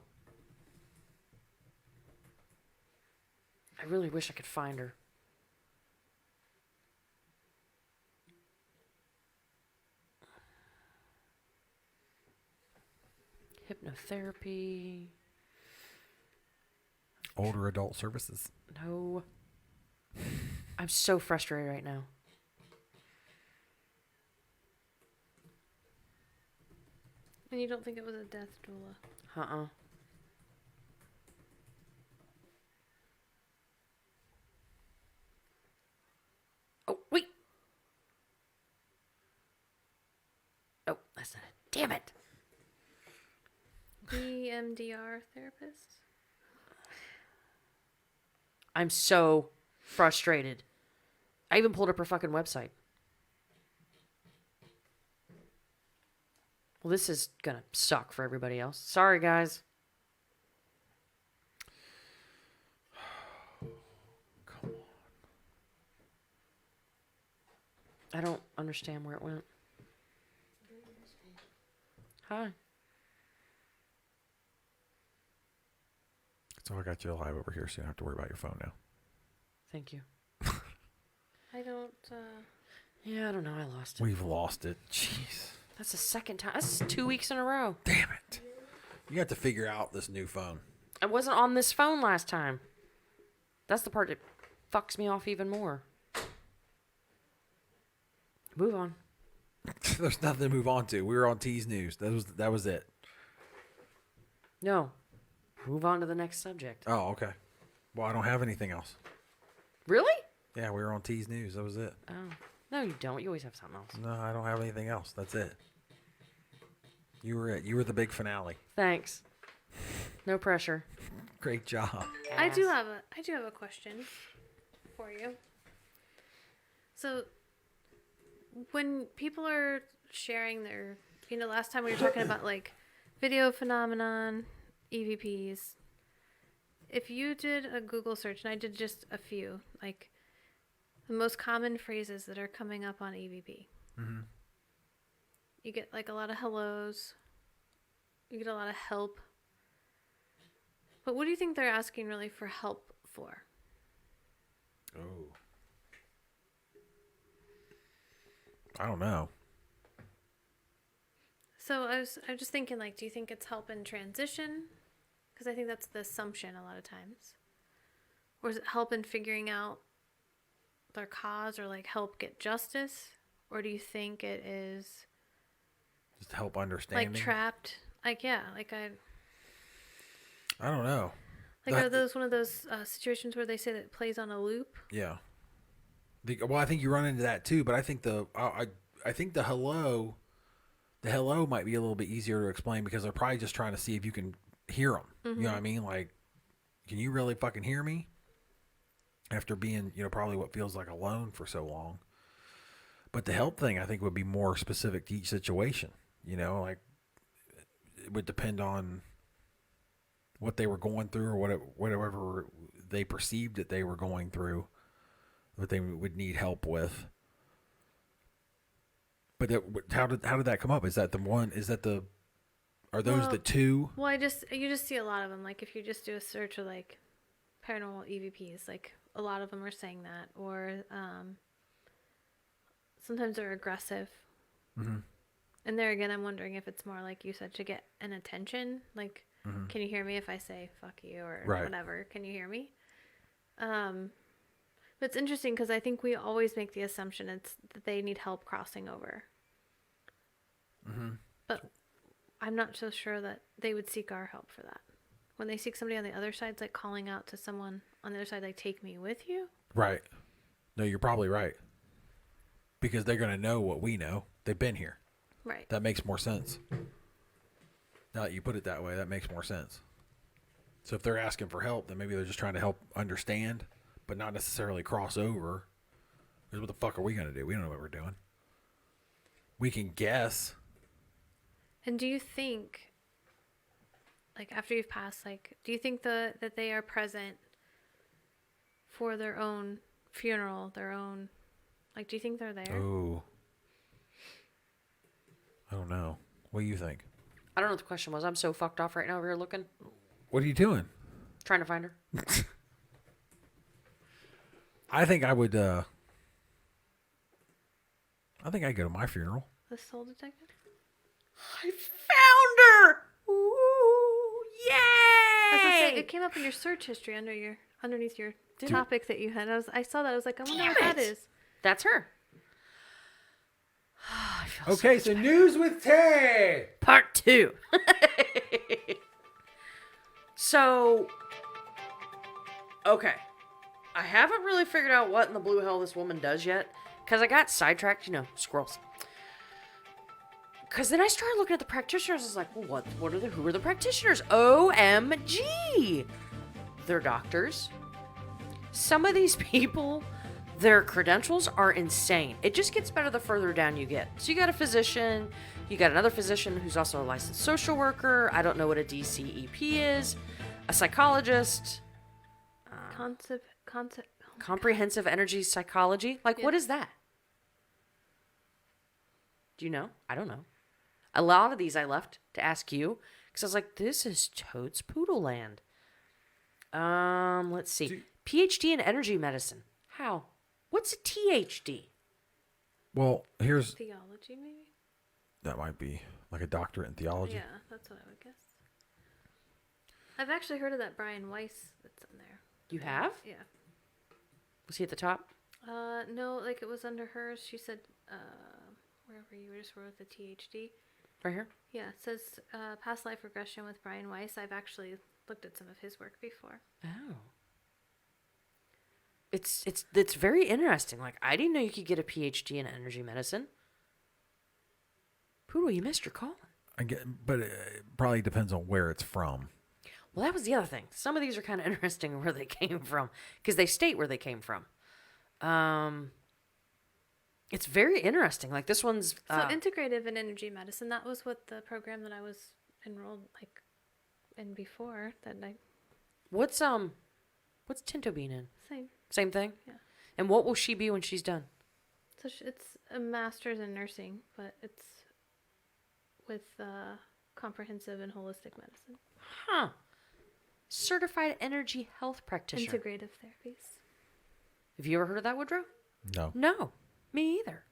I really wish I could find her. Hypnotherapy. Older adult services. No. I'm so frustrated right now. And you don't think it was a death doula? Uh-uh. Oh, wait. Oh, that's not it. Damn it. EMDR therapist? I'm so frustrated. I even pulled up her fucking website. Well, this is gonna suck for everybody else. Sorry, guys. Come on. I don't understand where it went. Hi. So I got you alive over here, so you don't have to worry about your phone now. Thank you. I don't, Yeah, I don't know. I lost it. We've lost it. Jeez. That's the second time. That's 2 weeks in a row. Damn it. You have to figure out this new phone. I wasn't on this phone last time. That's the part that fucks me off even more. Move on. There's nothing to move on to. We were on T's News. That was it. No. Move on to the next subject. Oh, okay. Well, I don't have anything else. Really? Yeah, we were on T's News. That was it. Oh. No, you don't. You always have something else. No, I don't have anything else. That's it. You were it. You were the big finale. Thanks. No pressure. Great job. I do have a question for you. So, when people are sharing their, last time we were talking about like video phenomenon, EVPs. If you did a Google search, and I did just a few, like the most common phrases that are coming up on EVP. Mm-hmm. You get like a lot of hellos. You get a lot of help. But what do you think they're asking really for help for? Oh. I don't know. So I'm just thinking, like, do you think it's help in transition? Because I think that's the assumption a lot of times. Or is it help in figuring out their cause, or like help get justice? Or do you think it is Just help understanding. like trapped? Like, yeah, like I don't know. are those one of those situations where they say that it plays on a loop? Yeah. Well, I think you run into that too, but I think I think the hello might be a little bit easier to explain because they're probably just trying to see if you can hear them. Mm-hmm. You know what I mean? Like, can you really fucking hear me? After being, probably what feels like alone for so long. But the help thing, I think, would be more specific to each situation. Like it would depend on what they were going through or whatever they perceived that they were going through, what they would need help with. But how did that come up? Is that the one? Are those the two? Well, you just see a lot of them. Like if you just do a search of like paranormal EVPs, like a lot of them are saying that, or sometimes they're aggressive. Mm-hmm. And there again, I'm wondering if it's more like you said, to get an attention. Like, Mm-hmm. can you hear me if I say fuck you or Right. whatever? Can you hear me? But it's interesting because I think we always make the assumption it's that they need help crossing over. Mm-hmm. But I'm not so sure that they would seek our help for that. When they seek somebody on the other side, it's like calling out to someone on the other side, like, take me with you. Right. No, you're probably right. Because they're going to know what we know. They've been here. Right. That makes more sense. Now that you put it that way, that makes more sense. So if they're asking for help, then maybe they're just trying to help understand, but not necessarily cross over. Because what the fuck are we going to do? We don't know what we're doing. We can guess. And do you think, like, after you've passed, like, do you think that they are present for their own funeral, their own, like, do you think they're there? Oh. I don't know. What do you think? I don't know what the question was. I'm so fucked off right now over here looking. What are you doing? Trying to find her. I think I would, I think I'd go to my funeral. The soul detective? I found her! Ooh, I was gonna say, yay! it came up in your search history under underneath your topic that you had. I saw that. I was like, I wonder what that is. That's her. Okay, so news with Tay. Part 2. So, okay. I haven't really figured out what in the blue hell this woman does yet. Because I got sidetracked, squirrels. Because then I started looking at the practitioners. I was like, well, who are the practitioners? OMG! They're doctors. Some of these people, their credentials are insane. It just gets better the further down you get. So you got a physician, you got another physician who's also a licensed social worker. I don't know what a DCEP is. A psychologist. Comprehensive energy psychology. Like, what is that? Do you know? I don't know. A lot of these I left to ask you because I was like, this is totes poodle land. Let's see. PhD in energy medicine. How? What's a THD? Well, here's... Theology, maybe? That might be like a doctorate in theology. Yeah, that's what I would guess. I've actually heard of that Brian Weiss that's in there. You have? Yeah. Was he at the top? No, like it was under hers. She said, wherever you just wrote the THD. Right here? Yeah, it says past life regression with Brian Weiss. I've actually looked at some of his work before. Oh. It's very interesting. Like, I didn't know you could get a PhD in energy medicine. Poodle, you missed your call. But it probably depends on where it's from. Well, that was the other thing. Some of these are kind of interesting where they came from because they state where they came from. It's very interesting. Like this one's so integrative in energy medicine. That was what the program that I was enrolled in before. What's Tinto Bean in? Same thing. Yeah. And what will she be when she's done? So it's a master's in nursing, but it's with comprehensive and holistic medicine. Huh. Certified energy health practitioner. Integrative therapies. Have you ever heard of that, Woodrow? No. No, me either.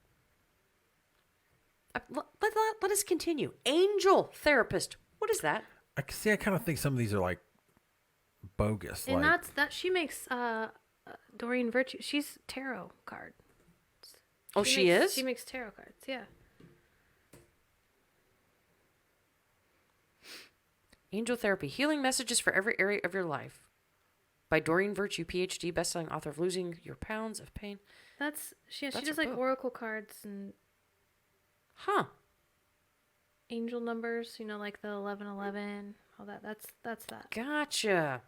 Let us continue. Angel therapist. What is that? I kind of think some of these are like bogus. And that's she makes Doreen Virtue. She's tarot cards. She is? She makes tarot cards, yeah. Angel Therapy, Healing Messages for Every Area of Your Life by Doreen Virtue, PhD, bestselling author of Losing Your Pounds of Pain. She That's does her like book. oracle cards and angel numbers, like the 1111, all that. That's that. Gotcha.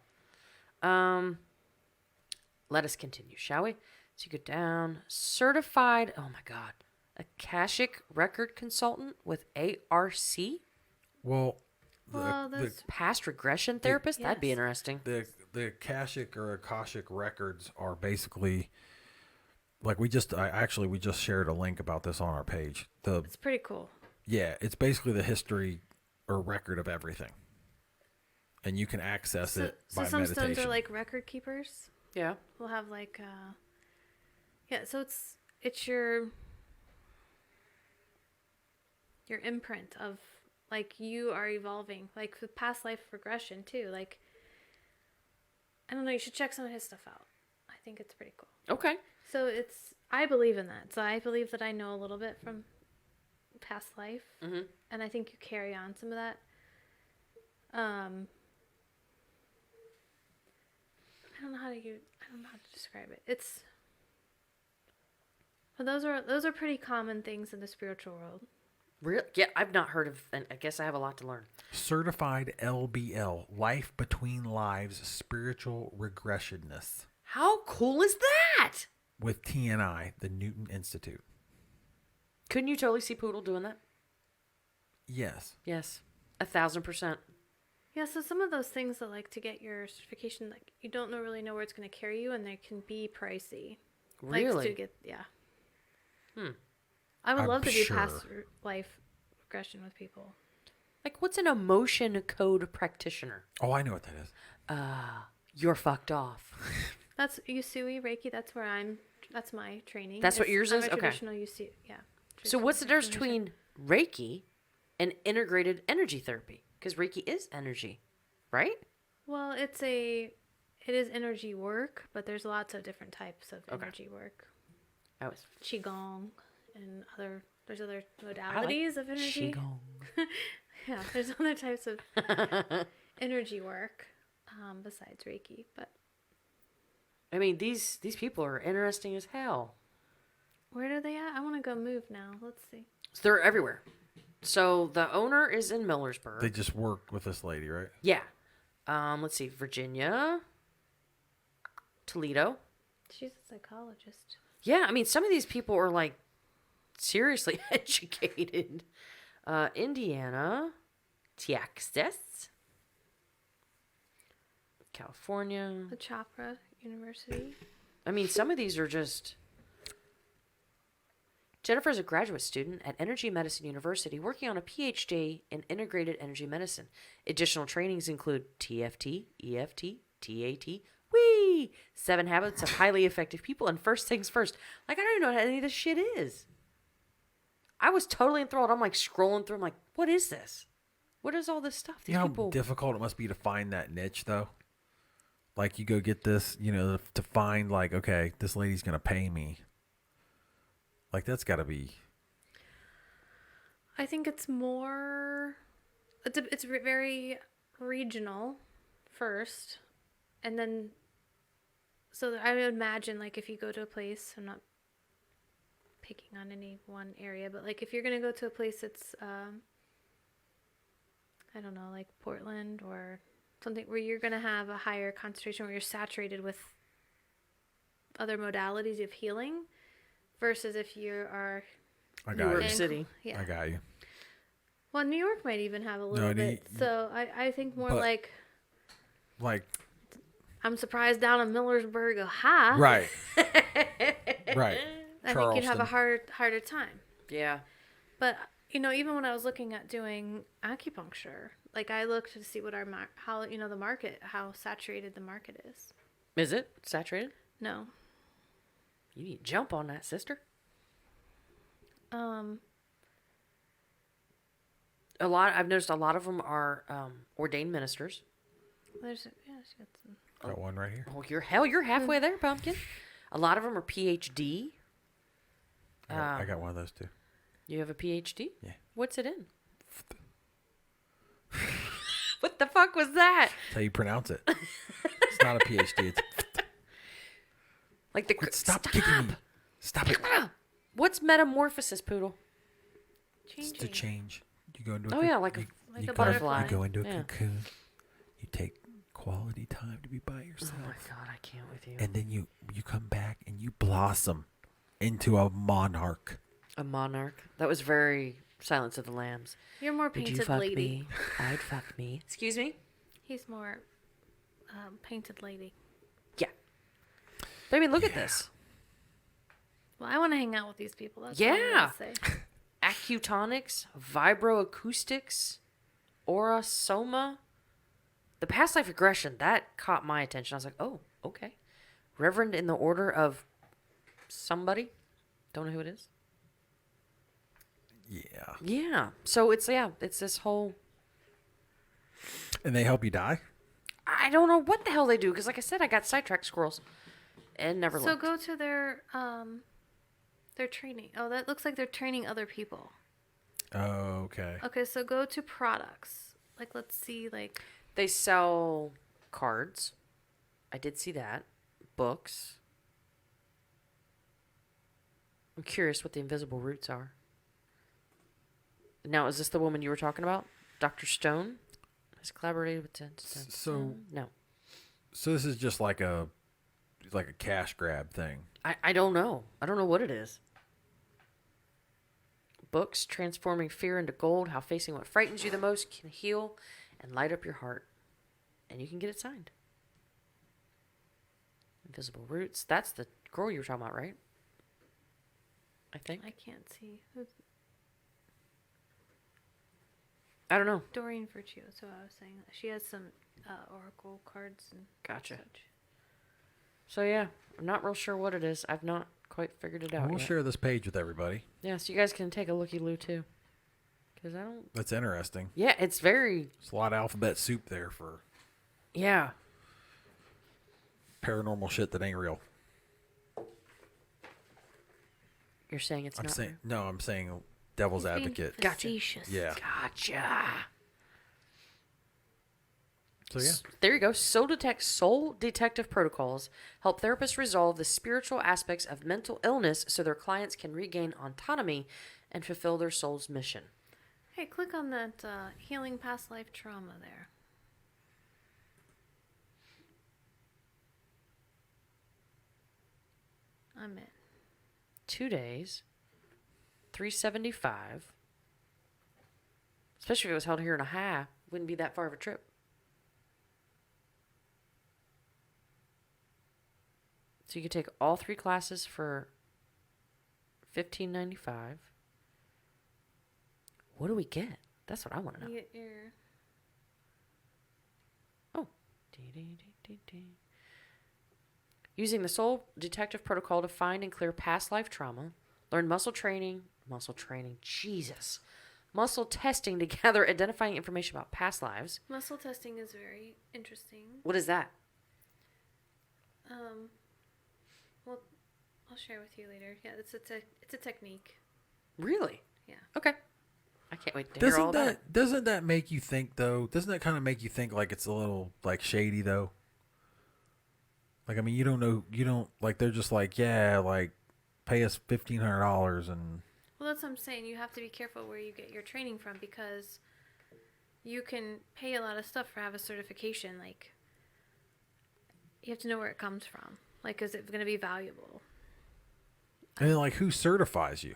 Let us continue, shall we? So you go down. Certified, oh my God, Akashic Record Consultant with ARC? Well, that's Past regression therapist? That'd be yes. interesting. the Akashic or Akashic records are basically like we just shared a link about this on our page. it's pretty cool. Yeah, it's basically the history or record of everything, and you can access it by some meditation. stones are like record keepers. Yeah. We'll have like so it's your imprint of like you are evolving, like with past life regression too. Like I don't know, you should check some of his stuff out. I think it's pretty cool. Okay. So I believe in that. So I believe that I know a little bit from past life, and I think you carry on some of that. I don't know how to describe it. But those are pretty common things in the spiritual world. Really? Yeah, I've not heard of, and I guess I have a lot to learn. Certified LBL, Life Between Lives, Spiritual Regressionists, How cool is that? with TNI, the Newton Institute. Couldn't you totally see Poodle doing that? Yes. Yes. 1,000%. Yeah, so some of those things that like to get your certification, like you don't really know where it's going to carry you, and they can be pricey. Really? Like, to get, yeah. I would I'm love to do sure. past life regression with people. Like, what's an emotion code practitioner? Oh, I know what that is. You're fucked off. That's Usui Reiki. That's my training. That's what yours I'm is? a Okay. traditional Usui, yeah. So what's the difference Traditional between Reiki and integrated energy therapy? Because Reiki is energy, right? Well, it's a it is energy work, but there's lots of different types of Okay. energy work. I was Qigong and there's other modalities of energy. Qigong. Yeah, there's other types of energy work besides Reiki, but I mean, these people are interesting as hell. where are they at? I want to go move now. Let's see. So they're everywhere. So the owner is in Millersburg. They just work with this lady, right? Yeah. Let's see. Virginia. Toledo. She's a psychologist. Yeah, I mean, some of these people are like seriously educated. Indiana. Texas. California. The Chopra University. I mean, some of these are just... Jennifer's a graduate student at Energy Medicine University working on a PhD in integrated energy medicine. Additional trainings include TFT, EFT, TAT, 7 Habits of Highly Effective People, and First Things First. Like, I don't even know what any of this shit is. I was totally enthralled. I'm like scrolling through. I'm like, what is this? What is all this stuff? These You know how people... difficult it must be to find that niche, though? Like, you go get this, to find, like, okay, this lady's going to pay me. Like, that's got to be... I think it's more... It's very regional first. And then... So I would imagine, like, if you go to a place... I'm not picking on any one area, but, like, if you're going to go to a place that's... I don't know, like Portland or something where you're going to have a higher concentration where you're saturated with other modalities of healing versus if you are I New got York you. City. Yeah. I got you. Well, New York might even have a little No, bit. So I think more but- like Like, I'm surprised down in Millersburg, Ohio. right. Right. I think you'd have a Charleston. harder time. Yeah. But even when I was looking at doing acupuncture, like I looked to see what our how the market, how saturated the market is. Is it saturated? No. You need to jump on that, sister. I've noticed a lot of them are ordained ministers. She got some. Got one right here. Oh, you're halfway there, pumpkin. A lot of them are PhD. I got one of those too. You have a PhD? Yeah. What's it in? What the fuck was that? That's how you pronounce it. It's not a PhD. It's Like the stop kicking me. Stop it. What's metamorphosis, poodle? It's Changing. the change. You go into Oh yeah, like a Like you a go- butterfly. You go into a Yeah. cocoon. You take quality time to be by Oh yourself. my god, I can't with you. And then you come back and you blossom into a monarch. A monarch. That was very Silence of the Lambs. You're more Would you painted fuck lady. me? I'd fuck me. Excuse me? He's more painted lady. Yeah. But I mean, look at this. Well, I want to hang out with these people. That's all I'm Yeah. gonna say. Acutonics, vibroacoustics, aura soma. The past life regression, that caught my attention. I was like, oh, okay. Reverend in the Order of somebody. Don't know who it is. Yeah. Yeah. So it's this whole... And they help you die? I don't know what the hell they do, because like I said, I got sidetracked squirrels and never So looked. go to their training. Oh, that looks like they're training other people. Oh, okay. Okay, so go to products. Like, let's see, like, They sell cards. I did see that. Books. I'm curious what the invisible roots are. Now, is this the woman you were talking about? Dr. Stone has collaborated with So no. so this is just like a cash grab thing. I don't know. I don't know what it is. Books, Transforming Fear into Gold, How Facing What Frightens You the Most Can Heal and Light Up Your Heart. And you can get it signed. Invisible Roots. That's the girl you were talking about, right? I think. I can't see. Who's I don't know. Doreen Virtue, that's what I was saying. She has some oracle cards and Gotcha. such. So yeah, I'm not real sure what it is. I've not quite figured it out We'll yet. share this page with everybody. Yeah, so you guys can take a looky-loo too. Because I don't... That's interesting. Yeah, it's very... It's a lot of alphabet soup there for... Yeah. paranormal shit that ain't real. You're saying it's not. I'm saying devil's He's being advocate. Gotcha. facetious. Yeah. Gotcha. So yeah. There you go. Soul detective protocols help therapists resolve the spiritual aspects of mental illness so their clients can regain autonomy and fulfill their soul's mission. Hey, click on that healing past life trauma there. I'm in. 2 days, $375. Especially if it was held here in a half, wouldn't be that far of a trip. So you could take all 3 classes for $15.95. What do we get? That's what I want to know. You get your... Oh. Using the Soul Detective Protocol to find and clear past life trauma, learn muscle testing to gather identifying information about past lives. Muscle testing is very interesting. What is that? Well, I'll share with you later. Yeah, it's a technique. Really? Yeah. Okay. I can't wait to hear all about it. Doesn't that make you think though? Doesn't that kind of make you think like it's a little like shady though? Like I mean, you don't like they're just like yeah, like pay us $1,500 and. Well, that's what I'm saying. You have to be careful where you get your training from because you can pay a lot of stuff for have a certification. Like you have to know where it comes from. Like, is it going to be valuable? And then like who certifies you?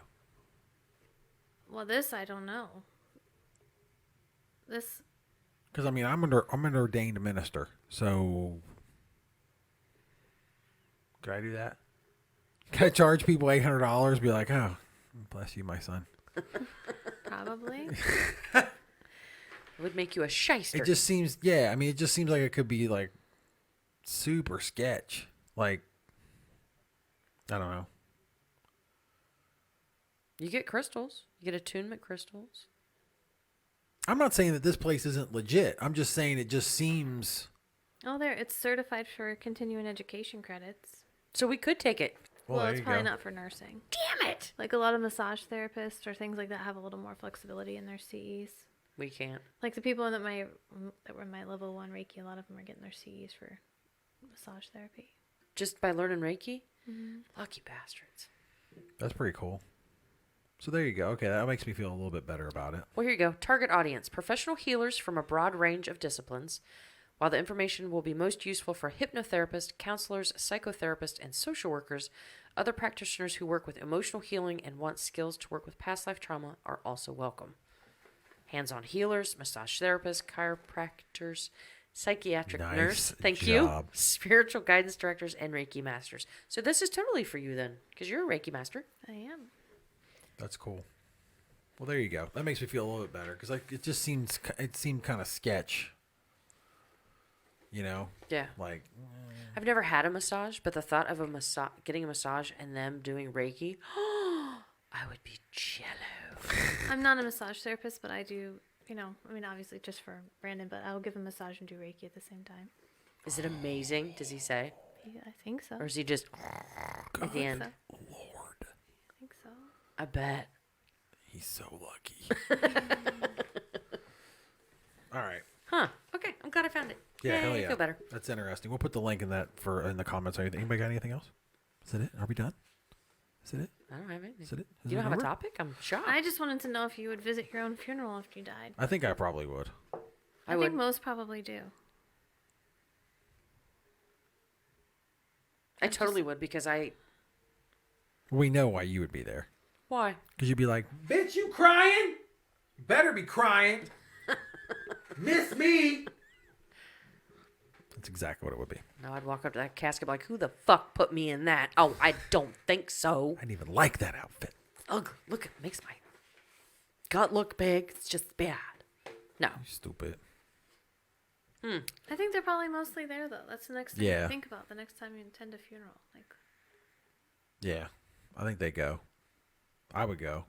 Well, this I don't know. This. Because I mean, I'm an ordained minister, so could I do that? Can I charge people $800? Be like, oh, bless you, my son. Probably. It would make you a shyster. It just seems, yeah. I mean, it just seems like it could be like super sketch. Like, I don't know. You get crystals. You get attunement crystals. I'm not saying that this place isn't legit. I'm just saying it just seems. Oh, there. It's certified for continuing education credits. So we could take it. Well, there it's you probably go. not for nursing. Damn it! Like a lot of massage therapists or things like that have a little more flexibility in their CEs. We can't. Like the people that were in my level 1 Reiki, a lot of them are getting their CEs for massage therapy. Just by learning Reiki? Mm-hmm. Lucky bastards. That's pretty cool. So there you go. Okay, that makes me feel a little bit better about it. Well, here you go. Target audience. Professional healers from a broad range of disciplines. While the information will be most useful for hypnotherapists, counselors, psychotherapists, and social workers, other practitioners who work with emotional healing and want skills to work with past life trauma are also welcome. Hands-on healers, massage therapists, chiropractors, psychiatric Nice nurse, thank job. you, spiritual guidance directors, and Reiki masters. So this is totally for you then, because you're a Reiki master. I am. That's cool. Well, there you go. That makes me feel a little bit better because like it seemed kind of sketch. You know? Yeah. Like. I've never had a massage, but the thought of getting a massage and them doing Reiki, I would be jello. I'm not a massage therapist, but I do, I mean, obviously just for Brandon, but I'll give him a massage and do Reiki at the same time. Is it amazing? Does he say? Yeah, I think so. Or is he just at the end? Lord. I think so. I bet. He's so lucky. All right. Huh. Okay. I'm glad I found it. Yeah, Yay, hell I yeah. feel better. That's interesting. We'll put the link in the comments. Anybody got anything else? Is that it? Are we done? Is that it? I don't have anything. Is that it? Is You it don't have a over? topic? I'm shocked. I just wanted to know if you would visit your own funeral if you died. I think I probably would. I would. think most probably do. I totally would because We know why you would be there. Why? Because you'd be like, bitch, you crying? You better be crying. Miss me. That's exactly what it would be. No, I'd walk up to that casket like, who the fuck put me in that? Oh, I don't think so. I didn't even like that outfit. Ugh, look, it makes my gut look big. It's just bad. No. You stupid. I think they're probably mostly there, though. That's the next thing Yeah. you think about, the next time you attend a funeral. Like, Yeah. I think they go. I would go.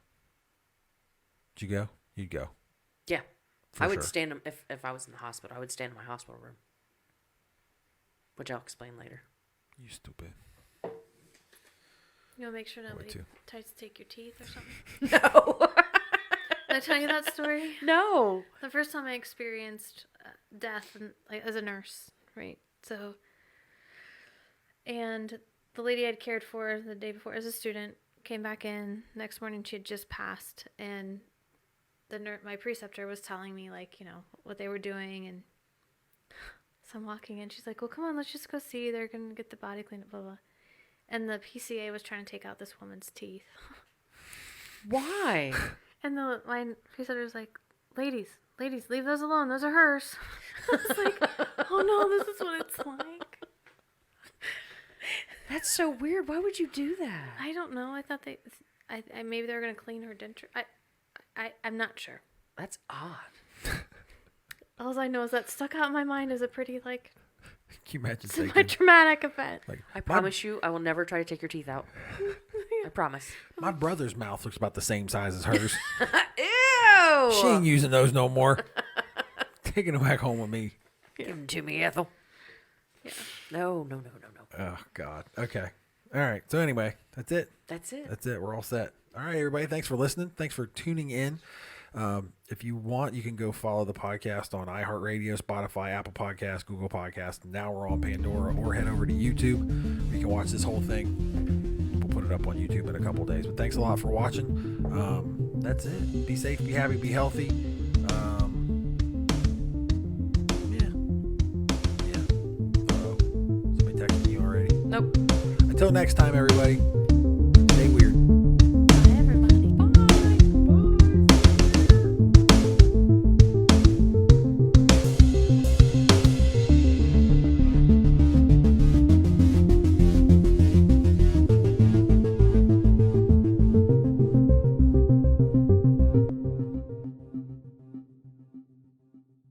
Did you go? You'd go. Yeah. For I would sure. stand if I was in the hospital. I would stand in my hospital room. Which I'll explain later. You stupid. You want to make sure nobody too. tries to take your teeth or something? No. Did I tell you that story? No. The first time I experienced death, like as a nurse, right? So, and the lady I'd cared for the day before as a student came back in. Next morning, she had just passed, and my preceptor was telling me, like, you know, what they were doing, and so I'm walking in. She's like, "Well, come on, let's just go see. They're gonna get the body cleaned up, blah blah." And the PCA was trying to take out this woman's teeth. Why? And my preceptor was like, ladies, leave those alone. Those are hers." I was like, oh no, this is what it's like. That's so weird. Why would you do that? I don't know. I thought maybe they were going to clean her denture. I'm not sure. That's odd. All I know is that stuck out in my mind as a pretty, like, Can you imagine taking, semi-traumatic event. like, I promise you, I will never try to take your teeth out. I promise. my brother's mouth looks about the same size as hers. Ew! She ain't using those no more. Taking them back home with me. Give them to me, Ethel. Yeah. No. Oh, God. Okay. All right. So anyway, that's it. That's it. That's it. We're all set. All right, everybody. Thanks for listening. Thanks for tuning in. If you want, you can go follow the podcast on iHeartRadio, Spotify, Apple Podcasts, Google Podcasts. Now we're on Pandora, or head over to YouTube where you can watch this whole thing. We'll put it up on YouTube in a couple days. But thanks a lot for watching. That's it. Be safe, be happy, be healthy. Yeah. Uh-oh. Somebody texting you already. Nope. Until next time, everybody.